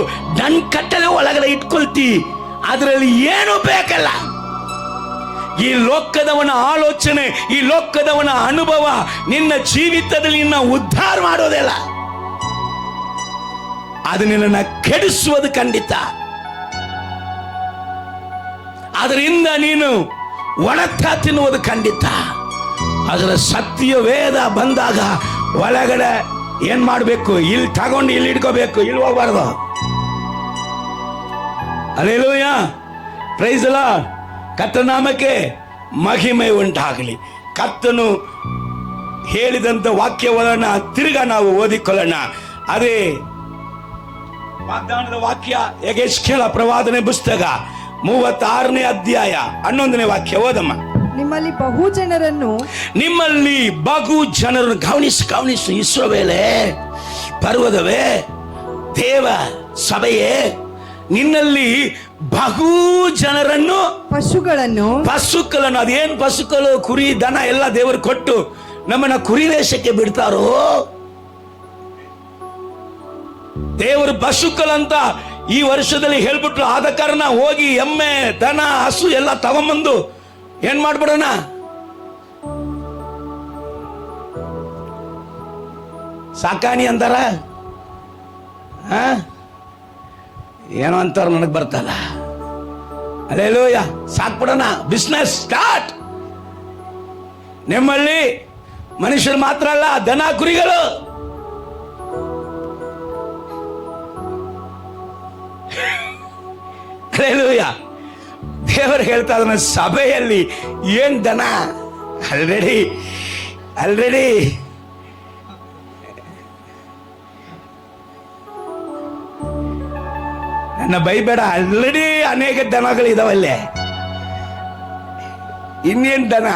ಕಟ್ಟಲೆ ಒಳಗಡೆ ಇಟ್ಕೊಳ್ತಿ. ಅದರಲ್ಲಿ ಏನು ಬೇಕಲ್ಲ. ಈ ಲೋಕದವನ ಆಲೋಚನೆ, ಈ ಲೋಕದವನ ಅನುಭವ ನಿನ್ನ ಜೀವಿತದಲ್ಲಿ ನಿನ್ನ ಉದ್ಧಾರ ಮಾಡೋದಿಲ್ಲ. ಅದು ನಿನ್ನನ್ನು ಕೆಡಿಸುವುದು ಖಂಡಿತ. ಅದರಿಂದ ನೀನು ಒಣತ ತಿನ್ನುವುದು ಖಂಡಿತ. ಅದರ ಸತ್ಯ ವೇದ ಬಂದಾಗ ಒಳಗಡೆ ಏನ್ ಮಾಡಬೇಕು, ಇಲ್ಲಿ ತಗೊಂಡು ಇಲ್ಲಿ ಇಟ್ಕೋಬೇಕು, ಇಲ್ಲಿ ಹೋಗ್ಬಾರ್ದು. Hallelujah, praise the Lord. ಕರ್ತನಾಮಕ್ಕೆ ಮಹಿಮೆ ಉಂಟಾಗಲಿ. ಕರ್ತನು ಹೇಳಿದಂತ ವಾಕ್ಯವನ್ನ ತಿರುಗಾ ನಾವು ಓದಿಕೊಳ್ಳೋಣ. ಅದೇ ವಾಗ್ದಾನದ ವಾಕ್ಯ ಯೆಹೆಜ್ಕೇಲ ಪ್ರವಾದನೆ ಪುಸ್ತಕ 36ನೇ ಅಧ್ಯಾಯ 11ನೇ ವಾಕ್ಯ ಓದಮ್ಮ. ನಿಮ್ಮಲ್ಲಿ ಬಹು ಜನರನ್ನು ಗಮನಿಸು. ಇಸ್ರಾಯೇಲೇ, ಪರ್ವತವೇ, ದೇವ ಸಭೆಯೇ, ನಿನ್ನಲ್ಲಿ ಬಹು ಜನರನ್ನು, ಪಶುಗಳನ್ನು, ಅದೇನ್ ಪಶುಗಳು, ಕುರಿ ದನ ಎಲ್ಲ ದೇವರು ಕೊಟ್ಟು ನಮ್ಮನ್ನ ಕುರಿ ವೇಷಕ್ಕೆ ಬಿಡ್ತಾರೋ. ದೇವರು ಪಶುಗಳಂತ ಈ ವರ್ಷದಲ್ಲಿ ಹೇಳ್ಬಿಟ್ರು. ಆದ ಕಾರಣ ಹೋಗಿ ಎಮ್ಮೆ, ದನ, ಹಸು ಎಲ್ಲ ತಗೊಂಬಂದು ಏನ್ ಮಾಡ್ಬಿಡೋಣ, ಸಾಕಾಣಿ ಅಂತಾರ, ಏನೋ ಅಂತಾರ, ನನಗೆ ಬರ್ತಲ್ಲ. ಹಲ್ಲೆಲೂಯ, ಸಾಕ್ಬಿಡೋಣ, ಬಿಸ್ನೆಸ್ ಸ್ಟಾರ್ಟ್. ನಿಮ್ಮಲ್ಲಿ ಮನುಷ್ಯರು ಮಾತ್ರ ಅಲ್ಲ, ದನ ಕುರಿಗಳು. ಹಲ್ಲೆಲೂಯ. ದೇವರು ಹೇಳ್ತಾ ಇದ್ದಾನೆ, ಸಭೆಯಲ್ಲಿ ಏನ್ ದನ ಆಲ್ರೆಡಿ ನನ್ನ ಬೈಬೇಡ, ಆಲ್ರೆಡಿ ಅನೇಕ ದನಗಳು ಇದಾವಲ್ಲೇ, ಇನ್ನೇನ್ ದನ.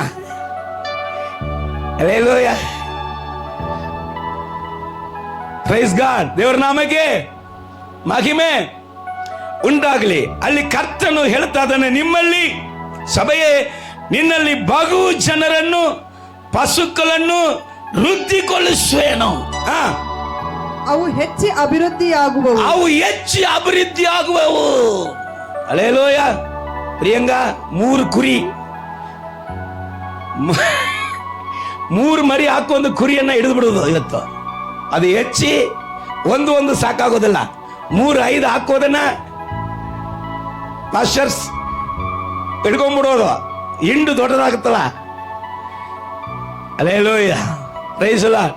Hallelujah, praise God. ದೇವರ ನಾಮಕ್ಕೆ ಮಹಿಮೆ ಉಂಟಾಗಲಿ. ಅಲ್ಲಿ ಕರ್ತನು ಹೇಳ್ತಾ ಇದ್ದಾನೆ, ನಿಮ್ಮಲ್ಲಿ ಸಭೆಯೇ, ನಿನ್ನಲ್ಲಿ ಬಹು ಜನರನ್ನು, ಪಶುಗಳನ್ನು ವೃದ್ಧಿಗೊಳಿಸುವೇನು. ಅವು ಹೆಚ್ಚು ಅಭಿವೃದ್ಧಿಯಾಗುವವು. ಹಲ್ಲೆಲೂಯ. ಪ್ರಿಯಂಗ, 3 ಕುರಿ, 3 ಮರಿ ಹಾಕೋ ಒಂದು ಕುರಿಯನ್ನ ಹಿಡಿದು ಬಿಡುವುದು ಇವತ್ತು. ಅದು ಹೆಚ್ಚಿ ಒಂದು ಸಾಕಾಗೋದಿಲ್ಲ. 3-5 ಹಾಕೋದನ್ನ ಪಾಸ್ಟರ್ಸ್ ಹಿಡ್ಕೊಂಡ್ಬಿಡೋದು, ಹಿಂಡು ದೊಡ್ಡದಾಗುತ್ತಲ್ಲ. Hallelujah, praise the Lord.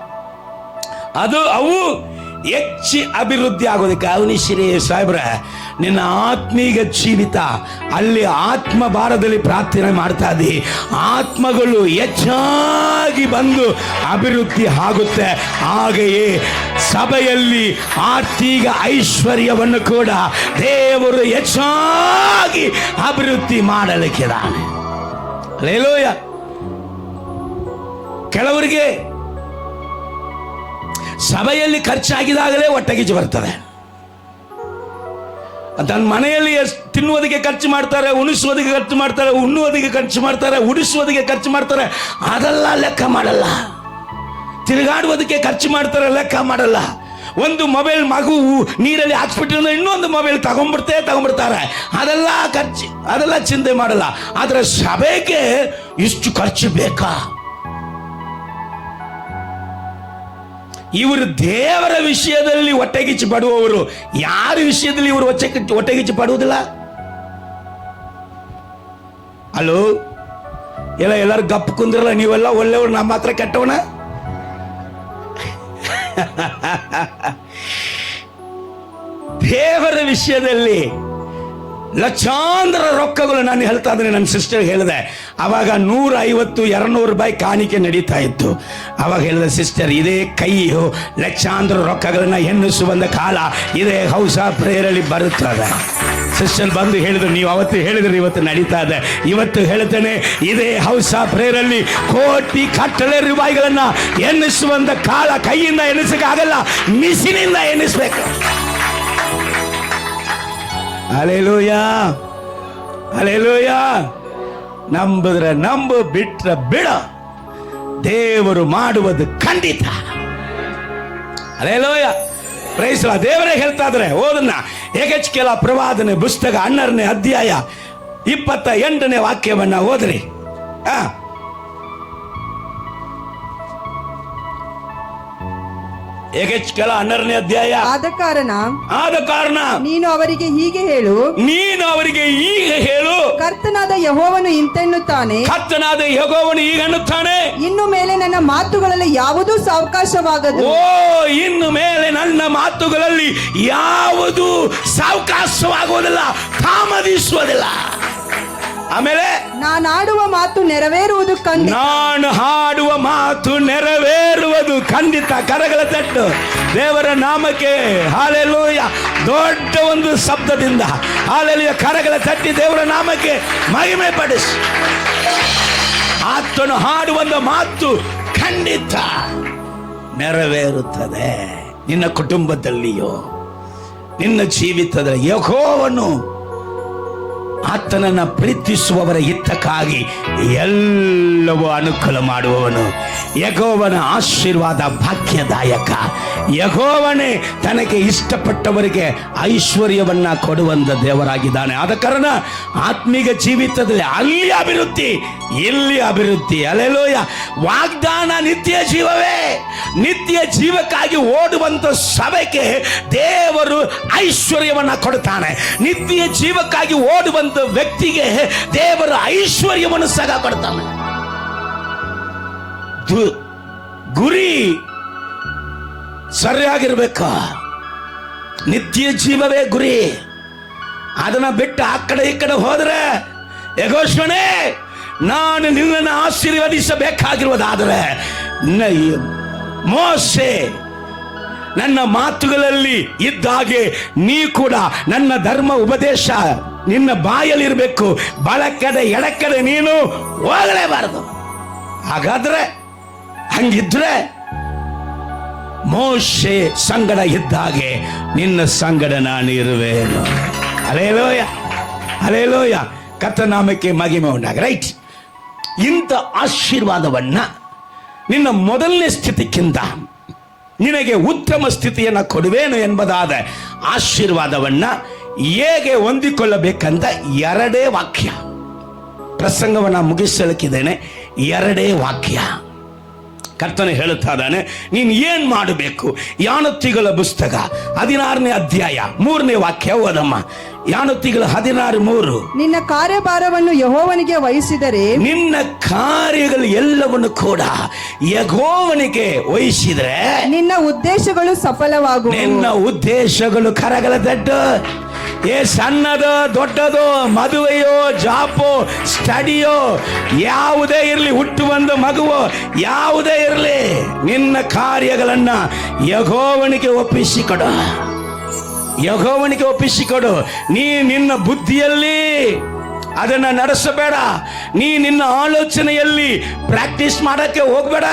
ಅವು ಹೆಚ್ಚು ಅಭಿವೃದ್ಧಿ ಆಗೋದಕ್ಕೆ ಅವನಿಶ್ರೀ ಸಾಹೇಬ್ರ ನಿನ್ನ ಆತ್ಮೀಗ ಜೀವಿತ ಅಲ್ಲಿ ಆತ್ಮ ಭಾರದಲ್ಲಿ ಪ್ರಾರ್ಥನೆ ಮಾಡ್ತಾ ಇದ್ದಿ, ಆತ್ಮಗಳು ಹೆಚ್ಚಾಗಿ ಬಂದು ಅಭಿವೃದ್ಧಿ ಆಗುತ್ತೆ. ಹಾಗೆಯೇ ಸಭೆಯಲ್ಲಿ ಆರ್ಥಿಕ ಐಶ್ವರ್ಯವನ್ನು ಕೂಡ ದೇವರು ಹೆಚ್ಚಾಗಿ ಅಭಿವೃದ್ಧಿ ಮಾಡಲಿಕ್ಕಿದ್ದಾನೆ. ಹಲ್ಲೆಲೂಯ. ಕೆಲವರಿಗೆ ಸಭೆಯಲ್ಲಿ ಖರ್ಚಾಗಿದಾಗಲೇ ಹೊಟ್ಟೆಗಿಚ್ಚು ಬರ್ತದೆ. ತನ್ನ ಮನೆಯಲ್ಲಿ ತಿನ್ನುವುದಕ್ಕೆ ಖರ್ಚು ಮಾಡ್ತಾರೆ, ಉಣಿಸುವುದಕ್ಕೆ ಖರ್ಚು ಮಾಡ್ತಾರೆ, ಉಣ್ಣುವುದಕ್ಕೆ ಖರ್ಚು ಮಾಡ್ತಾರೆ, ಉಡಿಸುವುದಕ್ಕೆ ಖರ್ಚು ಮಾಡ್ತಾರೆ, ಅದೆಲ್ಲ ಲೆಕ್ಕ ಮಾಡಲ್ಲ. ತಿರುಗಾಡುವುದಕ್ಕೆ ಖರ್ಚು ಮಾಡ್ತಾರೆ, ಲೆಕ್ಕ ಮಾಡಲ್ಲ. ಒಂದು ಮೊಬೈಲ್ ಮಗು ನೀರಲ್ಲಿ ಹಾಕ್ಸ್ಬಿಟ್ಟಿದ್ರೆ ಇನ್ನೊಂದು ಮೊಬೈಲ್ ತಗೊಂಡ್ಬಿಡ್ತಾರೆ, ಅದೆಲ್ಲ ಖರ್ಚು, ಅದೆಲ್ಲ ಚಿಂತೆ ಮಾಡಲ್ಲ. ಆದರೆ ಸಭೆಗೆ ಇಷ್ಟು ಖರ್ಚು ಬೇಕಾ? ಇವರು ದೇವರ ವಿಷಯದಲ್ಲಿ ಹೊಟ್ಟೆಗಿಚ್ಚು ಪಡುವವರು. ಯಾರ ವಿಷಯದಲ್ಲಿ ಇವರು ಹೊಟ್ಟೆಗಿಚ್ಚು ಪಡುವುದಿಲ್ಲ? ಅಲೋ, ಎಲ್ಲರೂ ಗಪ್ ಕುಂದ್ರಲ್ಲ, ನೀವೆಲ್ಲ ಒಳ್ಳೆಯವರು, ನಮ್ಮ ಹತ್ರ ಕೆಟ್ಟವನ? ದೇವರ ವಿಷಯದಲ್ಲಿ ಲಕ್ಷಾಂತರ ರೊಕ್ಕಗಳು. ನಾನು ಹೇಳ್ತಾ ಇದ್ದೀನಿ, ನನ್ನ ಸಿಸ್ಟರ್ ಹೇಳಿದೆ, ಅವಾಗ 150, 200 ರೂಪಾಯಿ ಕಾಣಿಕೆ ನಡೀತಾ ಇತ್ತು. ಅವಾಗ ಹೇಳಿದ, ಸಿಸ್ಟರ್, ಇದೇ ಕೈಯು ಲಕ್ಷಾಂತರ ರೊಕ್ಕಗಳನ್ನ ಎನ್ನಿಸುವಂತ ಕಾಲ ಇದೇ ಹೌಸ್ ಆಫ್ ಪ್ರೇಯರಲ್ಲಿ ಬರುತ್ತದೆ. ಸಿಸ್ಟರ್ ಬಂದು ಹೇಳಿದ್ರು, ನೀವು ಅವತ್ತು ಹೇಳಿದ್ರೆ ಇವತ್ತು ನಡೀತಾ ಇದೆ. ಇವತ್ತು ಹೇಳ್ತೇನೆ, ಇದೇ ಹೌಸ್ ಆಫ್ ಪ್ರೇಯರಲ್ಲಿ ಕೋಟಿ ಕಟ್ಟಲೆ ರೂಪಾಯಿಗಳನ್ನ ಎನ್ನಿಸುವಂತ ಕಾಲ ಕೈಯಿಂದ ಎನ್ನಿಸಕ್ಕಾಗಲ್ಲ, ಮಿಷಿನಿಂದ ಎನ್ನಿಸ್ಬೇಕು. Hallelujah, hallelujah. ನಂಬಿದ್ರೆ ನಂಬು, ಬಿಟ್ರೆ ಬಿಡ, ದೇವರು ಮಾಡುವುದು ಖಂಡಿತ. Hallelujah, praise lord. ದೇವರೇ ಹೇಳ್ತಾ ಇದ್ರೆ ಓದನ್ನ ಯೆಹೆಜ್ಕೇಲ ಪ್ರವಾದನೆ ಪುಸ್ತಕ 12ನೇ ಅಧ್ಯಾಯ 28ನೇ ವಾಕ್ಯವನ್ನ ಓದ್ರಿ. ಯೆಹೆಜ್ಕೇಲ 12ನೇ ಅಧ್ಯಾಯ. ಆದ ಕಾರಣ ನೀನು ಅವರಿಗೆ ಹೀಗೆ ಹೇಳು, ಕರ್ತನಾದ ಯೆಹೋವನು ಇಂತೆನ್ನುತ್ತಾನೆ, ಇನ್ನು ಮೇಲೆ ನನ್ನ ಮಾತುಗಳಲ್ಲಿ ಯಾವುದೂ ಸಾವಕಾಶವಾಗದು. ಇನ್ನು ಮೇಲೆ ನನ್ನ ಮಾತುಗಳಲ್ಲಿ ಯಾವುದು ಸಾವಕಾಶವಾಗುವುದಿಲ್ಲ, ತಾಮದಿಸುವುದಿಲ್ಲ. ಆಮೇಲೆ ನಾನು ಆಡುವ ಮಾತು ನೆರವೇರುವುದು ಖಂಡಿತ. ನಾನು ಹಾಡುವ ಮಾತು ನೆರವೇರುವುದು ಖಂಡಿತ. ಕರಗಳ ತಟ್ಟು ದೇವರ ನಾಮಕ್ಕೆ ಹಲ್ಲೆಲೂಯಾ. ದೊಡ್ಡ ಒಂದು ಶಬ್ದದಿಂದ ಹಲ್ಲೆಲೂಯಾ ಕರಗಳ ತಟ್ಟಿ ದೇವರ ನಾಮಕ್ಕೆ ಮಹಿಮೆ ಪಡಿಸಿ. ಆತನು ಹಾಡುವ ಮಾತು ಖಂಡಿತ ನೆರವೇರುತ್ತದೆ. ನಿನ್ನ ಕುಟುಂಬದಲ್ಲಿಯೋ ನಿನ್ನ ಜೀವಿತದಲ್ಲಿ ಯೆಹೋವನು ಆತನನ್ನು ಪ್ರೀತಿಸುವವರ ಹಿತಕ್ಕಾಗಿ ಎಲ್ಲವೂ ಅನುಕೂಲ ಮಾಡುವವನು. ಯೆಹೋವನ ಆಶೀರ್ವಾದ ಭಾಗ್ಯದಾಯಕ. ಯೆಹೋವನೇ ತನಗೆ ಇಷ್ಟಪಟ್ಟವರಿಗೆ ಐಶ್ವರ್ಯವನ್ನ ಕೊಡುವಂತ ದೇವರಾಗಿದ್ದಾನೆ. ಆದ ಕಾರಣ ಆತ್ಮೀಕ ಜೀವಿತದಲ್ಲಿ ಅಲ್ಲಿ ಅಭಿವೃದ್ಧಿ, ಇಲ್ಲಿ ಅಭಿವೃದ್ಧಿ. ಹಲ್ಲೆಲೂಯಾ. ವಾಗ್ದಾನ ನಿತ್ಯ ಜೀವವೇ. ನಿತ್ಯ ಜೀವಕ್ಕಾಗಿ ಓಡುವಂತ ಸಭೆಗೆ ದೇವರು ಐಶ್ವರ್ಯವನ್ನ ಕೊಡುತ್ತಾನೆ. ನಿತ್ಯ ಜೀವಕ್ಕಾಗಿ ಓಡುವಂತ ವ್ಯಕ್ತಿಗೆ ದೇವರು ಐಶ್ವರ್ಯವನ್ನು ಸಹ ಕೊಡ್ತಾನೆ. ಗುರಿ ಸರಿಯಾಗಿರ್ಬೇಕ. ನಿತ್ಯ ಜೀವವೇ ಗುರಿ. ಅದನ್ನ ಬಿಟ್ಟು ಆ ಕಡೆ ಈ ಕಡೆ ಹೋದ್ರೆ, ಯೆಹೋವನೇ ನಾನು ನಿನ್ನನ್ನು ಆಶೀರ್ವದಿಸಬೇಕಾಗಿರುವುದಾದರೆ ಮೋಶೆ ನನ್ನ ಮಾತುಗಳಲ್ಲಿ ಇದ್ದಾಗೆ ನೀ ಕೂಡ ನನ್ನ ಧರ್ಮ ಉಪದೇಶ ನಿನ್ನ ಬಾಯಲ್ಲಿರಬೇಕು. ಬಲಕಡೆ ಎಡಕಡೆ ನೀನು ಹೋಗಲೇಬಾರದು. ಹಾಗಾದ್ರೆ ಹಂಗಿದ್ರೆ ಮೋಶೆ ಸಂಗಡ ಇದ್ದಾಗೆ ನಿನ್ನ ಸಂಗಡ ನಾನು ಇರುವೆನು. Hallelujah, hallelujah. ಕರ್ತನಾಮಕ್ಕೆ ಮಹಿಮೆ ಉಂಟಾಗ. ರೈಟ್. ಇಂಥ ಆಶೀರ್ವಾದವನ್ನ ನಿನ್ನ ಮೊದಲನೇ ಸ್ಥಿತಿಗಿಂತ ನಿನಗೆ ಉತ್ತಮ ಸ್ಥಿತಿಯನ್ನು ಕೊಡುವೇನು ಎಂಬುದಾದ ಆಶೀರ್ವಾದವನ್ನ ಹೇಗೆ ಹೊಂದಿಕೊಳ್ಳಬೇಕಂತ 2 ವಾಕ್ಯ ಪ್ರಸಂಗವನ್ನು ಮುಗಿಸಲಿಕ್ಕಿದ್ದೇನೆ. 2 ವಾಕ್ಯ. ಕರ್ತನೆ ಹೇಳುತ್ತಾ ಇದ್ದಾನೆ, ನೀನು ಏನ್ ಮಾಡಬೇಕು? ಯಾಣತಿಗಳ ಪುಸ್ತಕ 16ನೇ ಅಧ್ಯಾಯ 3ನೇ ವಾಕ್ಯ ಓದಮ್ಮ. ಯಾಣತಿಗಳ 16:3. ನಿನ್ನ ಕಾರ್ಯಭಾರವನ್ನು ಯೆಹೋವನಿಗೆ ವಹಿಸಿದರೆ, ನಿನ್ನ ಕಾರ್ಯಗಳು ಎಲ್ಲವನ್ನು ಕೂಡ ಯೆಹೋವನಿಗೆ ವಹಿಸಿದ್ರೆ ನಿನ್ನ ಉದ್ದೇಶಗಳು ಸಫಲವಾಗುವು. ನಿನ್ನ ಉದ್ದೇಶಗಳು ಕರಗಲ ದಡ್ಡು. ಸಣ್ಣದೋ ದೊಡ್ಡದೋ, ಮದುವೆಯೋ ಜಾಬೋ ಸ್ಟಡಿಯೋ ಯಾವುದೇ ಇರಲಿ, ಹುಟ್ಟು ಬಂದ ಮಗುವೋ ಯಾವುದೇ ಇರಲಿ, ನಿನ್ನ ಕಾರ್ಯಗಳನ್ನ ಯೆಹೋವನಿಗೆ ಒಪ್ಪಿಸಿಕೊಡು. ಯೆಹೋವನಿಗೆ ಒಪ್ಪಿಸಿಕೊಡು. ನೀ ನಿನ್ನ ಬುದ್ಧಿಯಲ್ಲಿ ಅದನ್ನ ನಡೆಸಬೇಡ. ನೀ ನಿನ್ನ ಆಲೋಚನೆಯಲ್ಲಿ ಪ್ರಾಕ್ಟೀಸ್ ಮಾಡಕ್ಕೆ ಹೋಗ್ಬೇಡ.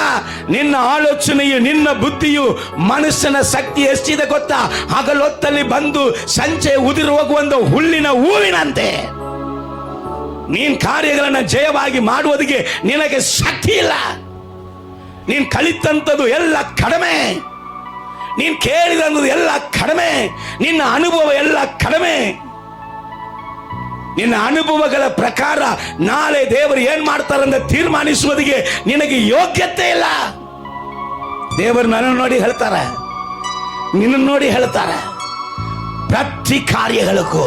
ನಿನ್ನ ಆಲೋಚನೆಯು, ನಿನ್ನ ಬುದ್ಧಿಯು, ಮನಸ್ಸಿನ ಶಕ್ತಿ ಎಷ್ಟಿದೆ ಗೊತ್ತಾ? ಹಗಲೊತ್ತಲ್ಲಿ ಬಂದು ಸಂಚೆ ಉದಿರು ಹೋಗುವ ಹುಲ್ಲಿನ ಹೂವಿನಂತೆ. ನೀನ್ ಕಾರ್ಯಗಳನ್ನ ಜಯವಾಗಿ ಮಾಡುವುದಕ್ಕೆ ನಿನಗೆ ಶಕ್ತಿ ಇಲ್ಲ. ನೀನ್ ಕಲಿತಂಥದ್ದು ಎಲ್ಲ ಕಡಿಮೆ, ನೀನ್ ಕೇಳಿದಂಥದ್ದು ಎಲ್ಲ ಕಡಿಮೆ, ನಿನ್ನ ಅನುಭವ ಎಲ್ಲ ಕಡಿಮೆ. ನಿನ್ನ ಅನುಭವಗಳ ಪ್ರಕಾರ ನಾಳೆ ದೇವರು ಏನ್ ಮಾಡ್ತಾರಂತ ತೀರ್ಮಾನಿಸುವುದಕ್ಕೆ ನಿನಗೆ ಯೋಗ್ಯತೆ ಇಲ್ಲ. ದೇವರು ನನ್ನ ನೋಡಿ ಹೇಳ್ತಾರೆ, ನಿನ್ನ ನೋಡಿ ಹೇಳ್ತಾರೆ. ಪ್ರತಿ ಕಾರ್ಯಗಳಕ್ಕೂ,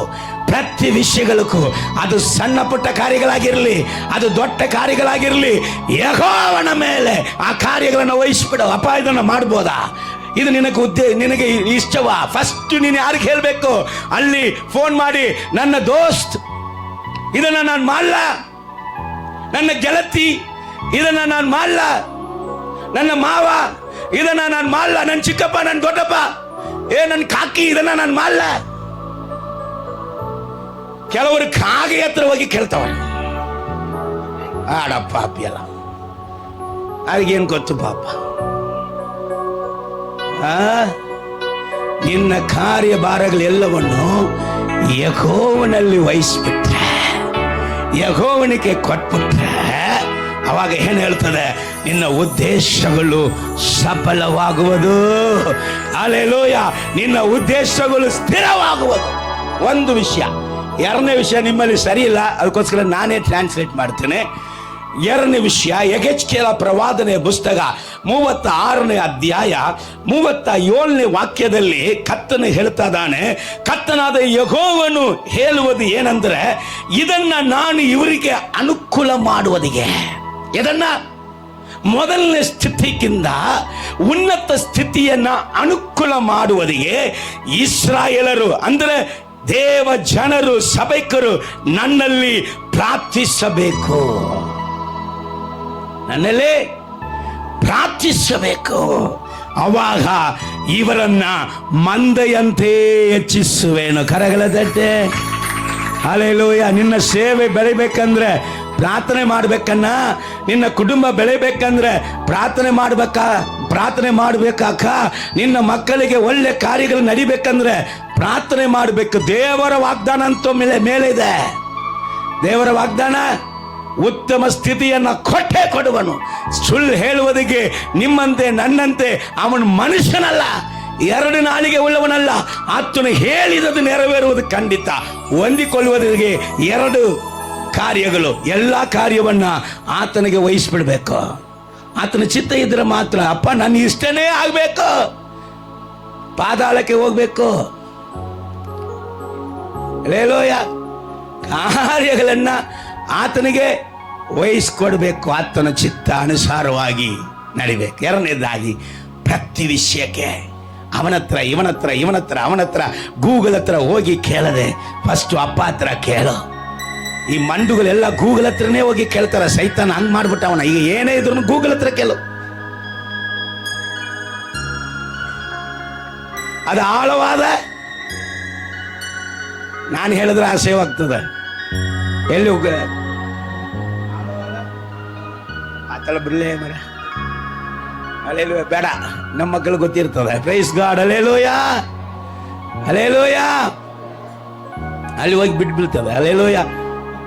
ಪ್ರತಿ ವಿಷಯಗಳಕ್ಕೂ, ಅದು ಸಣ್ಣ ಪುಟ್ಟ ಕಾರ್ಯಗಳಾಗಿರಲಿ, ಅದು ದೊಡ್ಡ ಕಾರ್ಯಗಳಾಗಿರಲಿ, ಯೆಹೋವನ ಮೇಲೆ ಆ ಕಾರ್ಯಗಳನ್ನು ವಹಿಸ್ಬಿಡು. ಅಪ್ಪ ಇದನ್ನ ಮಾಡ್ಬೋದಾ? ಇದು ನಿನಗೆ ಇಷ್ಟವಾ? ಫಸ್ಟ್ ನೀನು ಯಾರಿಗೆ ಹೇಳಬೇಕು? ಅಲ್ಲಿ ಫೋನ್ ಮಾಡಿ, ನನ್ನ ದೋಸ್ತ್ ಇದನ್ನ ನಾನು ಮಾಡಲ್ಲ, ನನ್ನ ಗೆಳತಿ ಇದನ್ನ ನಾನು ಮಾಡಲ್ಲ, ನನ್ನ ಮಾವ ಇದನ್ನ ನಾನು ಮಾಡಲ್ಲ, ನನ್ನ ಚಿಕ್ಕಪ್ಪ, ನನ್ನ ದೊಡ್ಡಪ್ಪ, ನನ್ನ ಕಾಕಿ ಇದನ್ನ ನಾನು ಮಾಡಲ್ಲ. ಕೆಲವರು ಕಾಗೆ ಹತ್ರ ಹೋಗಿ ಕೇಳ್ತಾವ, ಆಡಪ್ಪ ಅಪ್ಪಿಯಲ್ಲ, ಅದಕ್ಕೇನು ಗೊತ್ತು ಪಾಪ. ನಿನ್ನ ಕಾರ್ಯಭಾರಗಳೆಲ್ಲವನ್ನು ಯೆಹೋವನಲ್ಲಿ ವಹಿಸ್ಬಿಟ್ರೆ, ಯೆಹೋವನಿಗೆ ಕೊಟ್ಬಿಟ್ರೆ, ಅವಾಗ ಏನ್ ಹೇಳ್ತದೆ? ನಿನ್ನ ಉದ್ದೇಶಗಳು ಸಫಲವಾಗುವುದು. ಹಲ್ಲೆಲೂಯಾ. ನಿನ್ನ ಉದ್ದೇಶಗಳು ಸ್ಥಿರವಾಗುವುದು. ಒಂದು ವಿಷಯ. ಎರಡನೇ ವಿಷಯ ನಿಮ್ಮಲ್ಲಿ ಸರಿ ಇಲ್ಲ, ಅದಕ್ಕೋಸ್ಕರ ನಾನೇ ಟ್ರಾನ್ಸ್ಲೇಟ್ ಮಾಡ್ತೇನೆ. ಎರಡನೇ ವಿಷಯ, ಯೆಹೆಜ್ಕೇಲ ಪ್ರವಾದನೆ ಪುಸ್ತಕ 36ನೇ ಅಧ್ಯಾಯ 37ನೇ ವಾಕ್ಯದಲ್ಲಿ ಕರ್ತನು ಹೇಳ್ತಾ ಇದ್ದಾನೆ, ಕರ್ತನಾದ ಯೆಹೋವನು ಹೇಳುವುದು ಏನಂದ್ರೆ, ಇದನ್ನ ನಾನು ಇವರಿಗೆ ಅನುಕೂಲ ಮಾಡುವುದಿಗೆ, ಇದನ್ನ ಮೊದಲನೇ ಸ್ಥಿತಿಗಿಂತ ಉನ್ನತ ಸ್ಥಿತಿಯನ್ನ ಅನುಕೂಲ ಮಾಡುವುದಿಗೆ ಇಸ್ರಾಯೇಲರು ಅಂದ್ರೆ ದೇವ ಜನರು, ಸಭೆಕರು ನನ್ನಲ್ಲಿ ಪ್ರಾರ್ಥಿಸಬೇಕು, ನನ್ನಲ್ಲಿ ಪ್ರಾರ್ಥಿಸಬೇಕು. ಅವಾಗ ಇವರನ್ನ ಮಂದೆಯಂತೆ ಹೆಚ್ಚಿಸುವೇನು. ಕರಗಳ ತಟ್ಟೆ. ಹಲ್ಲೆಲೂಯಾ. ನಿನ್ನ ಸೇವೆ ಬೆಳಿಬೇಕಂದ್ರೆ ಪ್ರಾರ್ಥನೆ ಮಾಡ್ಬೇಕನ್ನ. ನಿನ್ನ ಕುಟುಂಬ ಬೆಳಿಬೇಕಂದ್ರೆ ಪ್ರಾರ್ಥನೆ ಮಾಡ್ಬೇಕಾಕ. ನಿನ್ನ ಮಕ್ಕಳಿಗೆ ಒಳ್ಳೆ ಕಾರ್ಯಗಳು ನಡಿಬೇಕಂದ್ರೆ ಪ್ರಾರ್ಥನೆ ಮಾಡಬೇಕು. ದೇವರ ವಾಗ್ದಾನ ಅಂತೂ ಮೇಲಿದೆ. ದೇವರ ವಾಗ್ದಾನ ಉತ್ತಮ ಸ್ಥಿತಿಯನ್ನ ಕೊಟ್ಟೇ ಕೊಡುವನು. ಸುಳ್ಳು ಹೇಳುವುದಕ್ಕೆ ನಿಮ್ಮಂತೆ ನನ್ನಂತೆ ಅವನು ಮನುಷ್ಯನಲ್ಲ, ಎರಡು ನಾಲಿಗೆ ಉಳ್ಳವನಲ್ಲ. ಆತನು ಹೇಳಿದದು ನೆರವೇರುವುದು ಖಂಡಿತ. ಹೊಂದಿಕೊಳ್ಳುವುದಕ್ಕೆ ಎರಡು ಕಾರ್ಯಗಳು, ಎಲ್ಲ ಕಾರ್ಯವನ್ನ ಆತನಿಗೆ ವಹಿಸ್ಬಿಡ್ಬೇಕು. ಆತನ ಚಿತ್ತ ಇದ್ರೆ ಮಾತ್ರ, ಅಪ್ಪ ನನ್ನ ಇಷ್ಟನೇ ಆಗ್ಬೇಕು, ಪಾತಾಳಕ್ಕೆ ಹೋಗ್ಬೇಕು. ಹಲ್ಲೆಲೂಯ. ಕಾರ್ಯಗಳನ್ನ ಆತನಿಗೆ ವಹಿಸ್ಕೊಡ್ಬೇಕು, ಆತನ ಚಿತ್ತ ಅನುಸಾರವಾಗಿ ನಡಿಬೇಕು. ಎರಡನೇದಾಗಿ, ಪ್ರತಿ ವಿಷಯಕ್ಕೆ ಅವನತ್ರ ಗೂಗಲ್ ಹತ್ರ ಹೋಗಿ ಕೇಳದೆ ಫಸ್ಟ್ ಅಪ್ಪ ಹತ್ರ ಕೇಳು. ಈ ಮಂಡುಗಳೆಲ್ಲ ಗೂಗಲ್ ಹತ್ರನೇ ಹೋಗಿ ಕೇಳ್ತಾರ. ಸೈತಾನ ಹಂಗ್ ಮಾಡ್ಬಿಟ್ಟ ಅವನ. ಈಗ ಏನೇ ಇದ್ರು ಗೂಗಲ್ ಹತ್ರ ಕೇಳು. ಅದು ಆಳವಾದ, ನಾನು ಹೇಳಿದ್ರೆ ಆಸೆವಾಗ್ತದೆ. ಎಲ್ಲಿ ಹೋಗ ಆತಳ ಬಿಡ್ಲೇ ಮರ. ಹಲ್ಲೆಲೂಯಾ. ಬೇಡ, ನಮ್ಮ ಮಕ್ಕಳು ಗೊತ್ತಿರ್ತದೆ. Praise God. Hallelujah, hallelujah. ಅಲ್ಲಿ ಹೋಗಿ ಬಿಟ್ಬಿಡ್ತದೆ. ಹಲ್ಲೆಲೂಯಾ.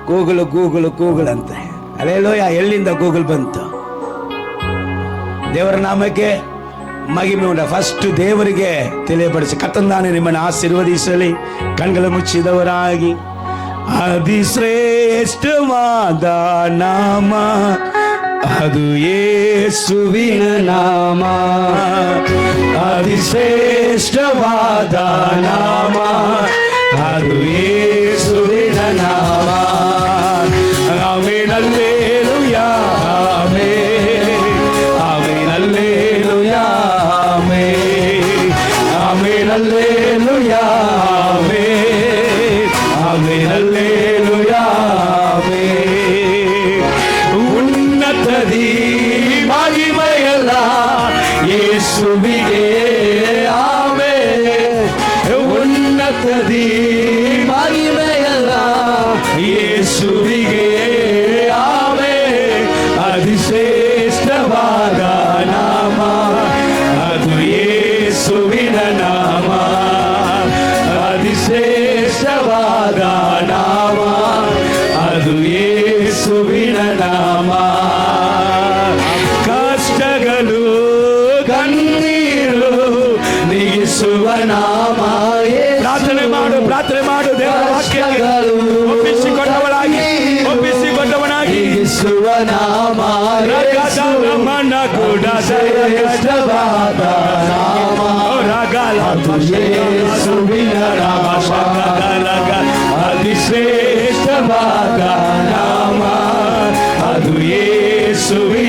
ಗೂಗಲ್ ಅಂತ. ಹಲ್ಲೆಲೂಯಾ. ಎಲ್ಲಿಂದ ಗೂಗಲ್ ಬಂತು? ದೇವರ ನಾಮಕ್ಕೆ ಮಹಿಮೆ ಉಂಟ. ಫಸ್ಟ್ ದೇವರಿಗೆ ತಿಳಿಯಪಡಿಸಿ. ಕರ್ತನಾನೇ ನಿಮ್ಮನ್ನು ಆಶೀರ್ವದಿಸಲಿ. ಕಣ್ಗಳು ಮುಚ್ಚಿದವರಾಗಿ, ಅತಿಶ್ರೇಷ್ಠವಾದ ನಾಮ ಅದು ಯೇಸುವಿನ ನಾಮ, ಅತಿಶ್ರೇಷ್ಠವಾದ ನಾಮ, ಅದು ಯೇಸುವಿನ ನಾಮ. Amen hallelujah, amen, amen hallelujah, amen, amen hallelujah, amen, amen hallelujah, amen. ಉನ್ನತದಿ ಮಹಿಮೆಯಲ್ಲ ಯೇಸುವಿಗೆ, ಆಮೆನ್. ಉನ್ನತದಿ ಮಹಿಮೆಯಲ್ಲ ಯೇಸುವಿಗೆ, ಆಮೆನ್. ಅತಿಶ್ರೇಷ್ಠವಾದ ನಾಮ, ಅದು ಯೇಸುವಿನ ನಾಮ, ಅತಿಶ್ರೇಷ್ಠವಾದ ನಾಮ, ಅದು ಯೇಸುವಿನ ನಾಮ. ಕಷ್ಟಗಳು ಕಣ್ಣೀರು ನೀಗಿಸುವ ನಾಮ. ಪ್ರಾರ್ಥನೆ ಮಾಡು, ಪ್ರಾರ್ಥನೆ ಮಾಡು. ದೇವರ ವಾಕ್ಯಕ್ಕೆ ಒಪ್ಪಿಸಿಕೊಂಡವನಾಗಿ, ಒಪ್ಪಿಸಿಕೊಂಡವನಾಗಿ ಯೇಸುವ ನಾಮ, ಮನ ಕೂಡ ಶ್ರೇಷ್ಠವಾದ ನಾಮ, ಅದು ಯೇಸುವಿನ ನಾಮ, ಅತಿಶ್ರೇಷ್ಠವಾದ ನಾಮ, ಅದು ಯೇಸುವಿನ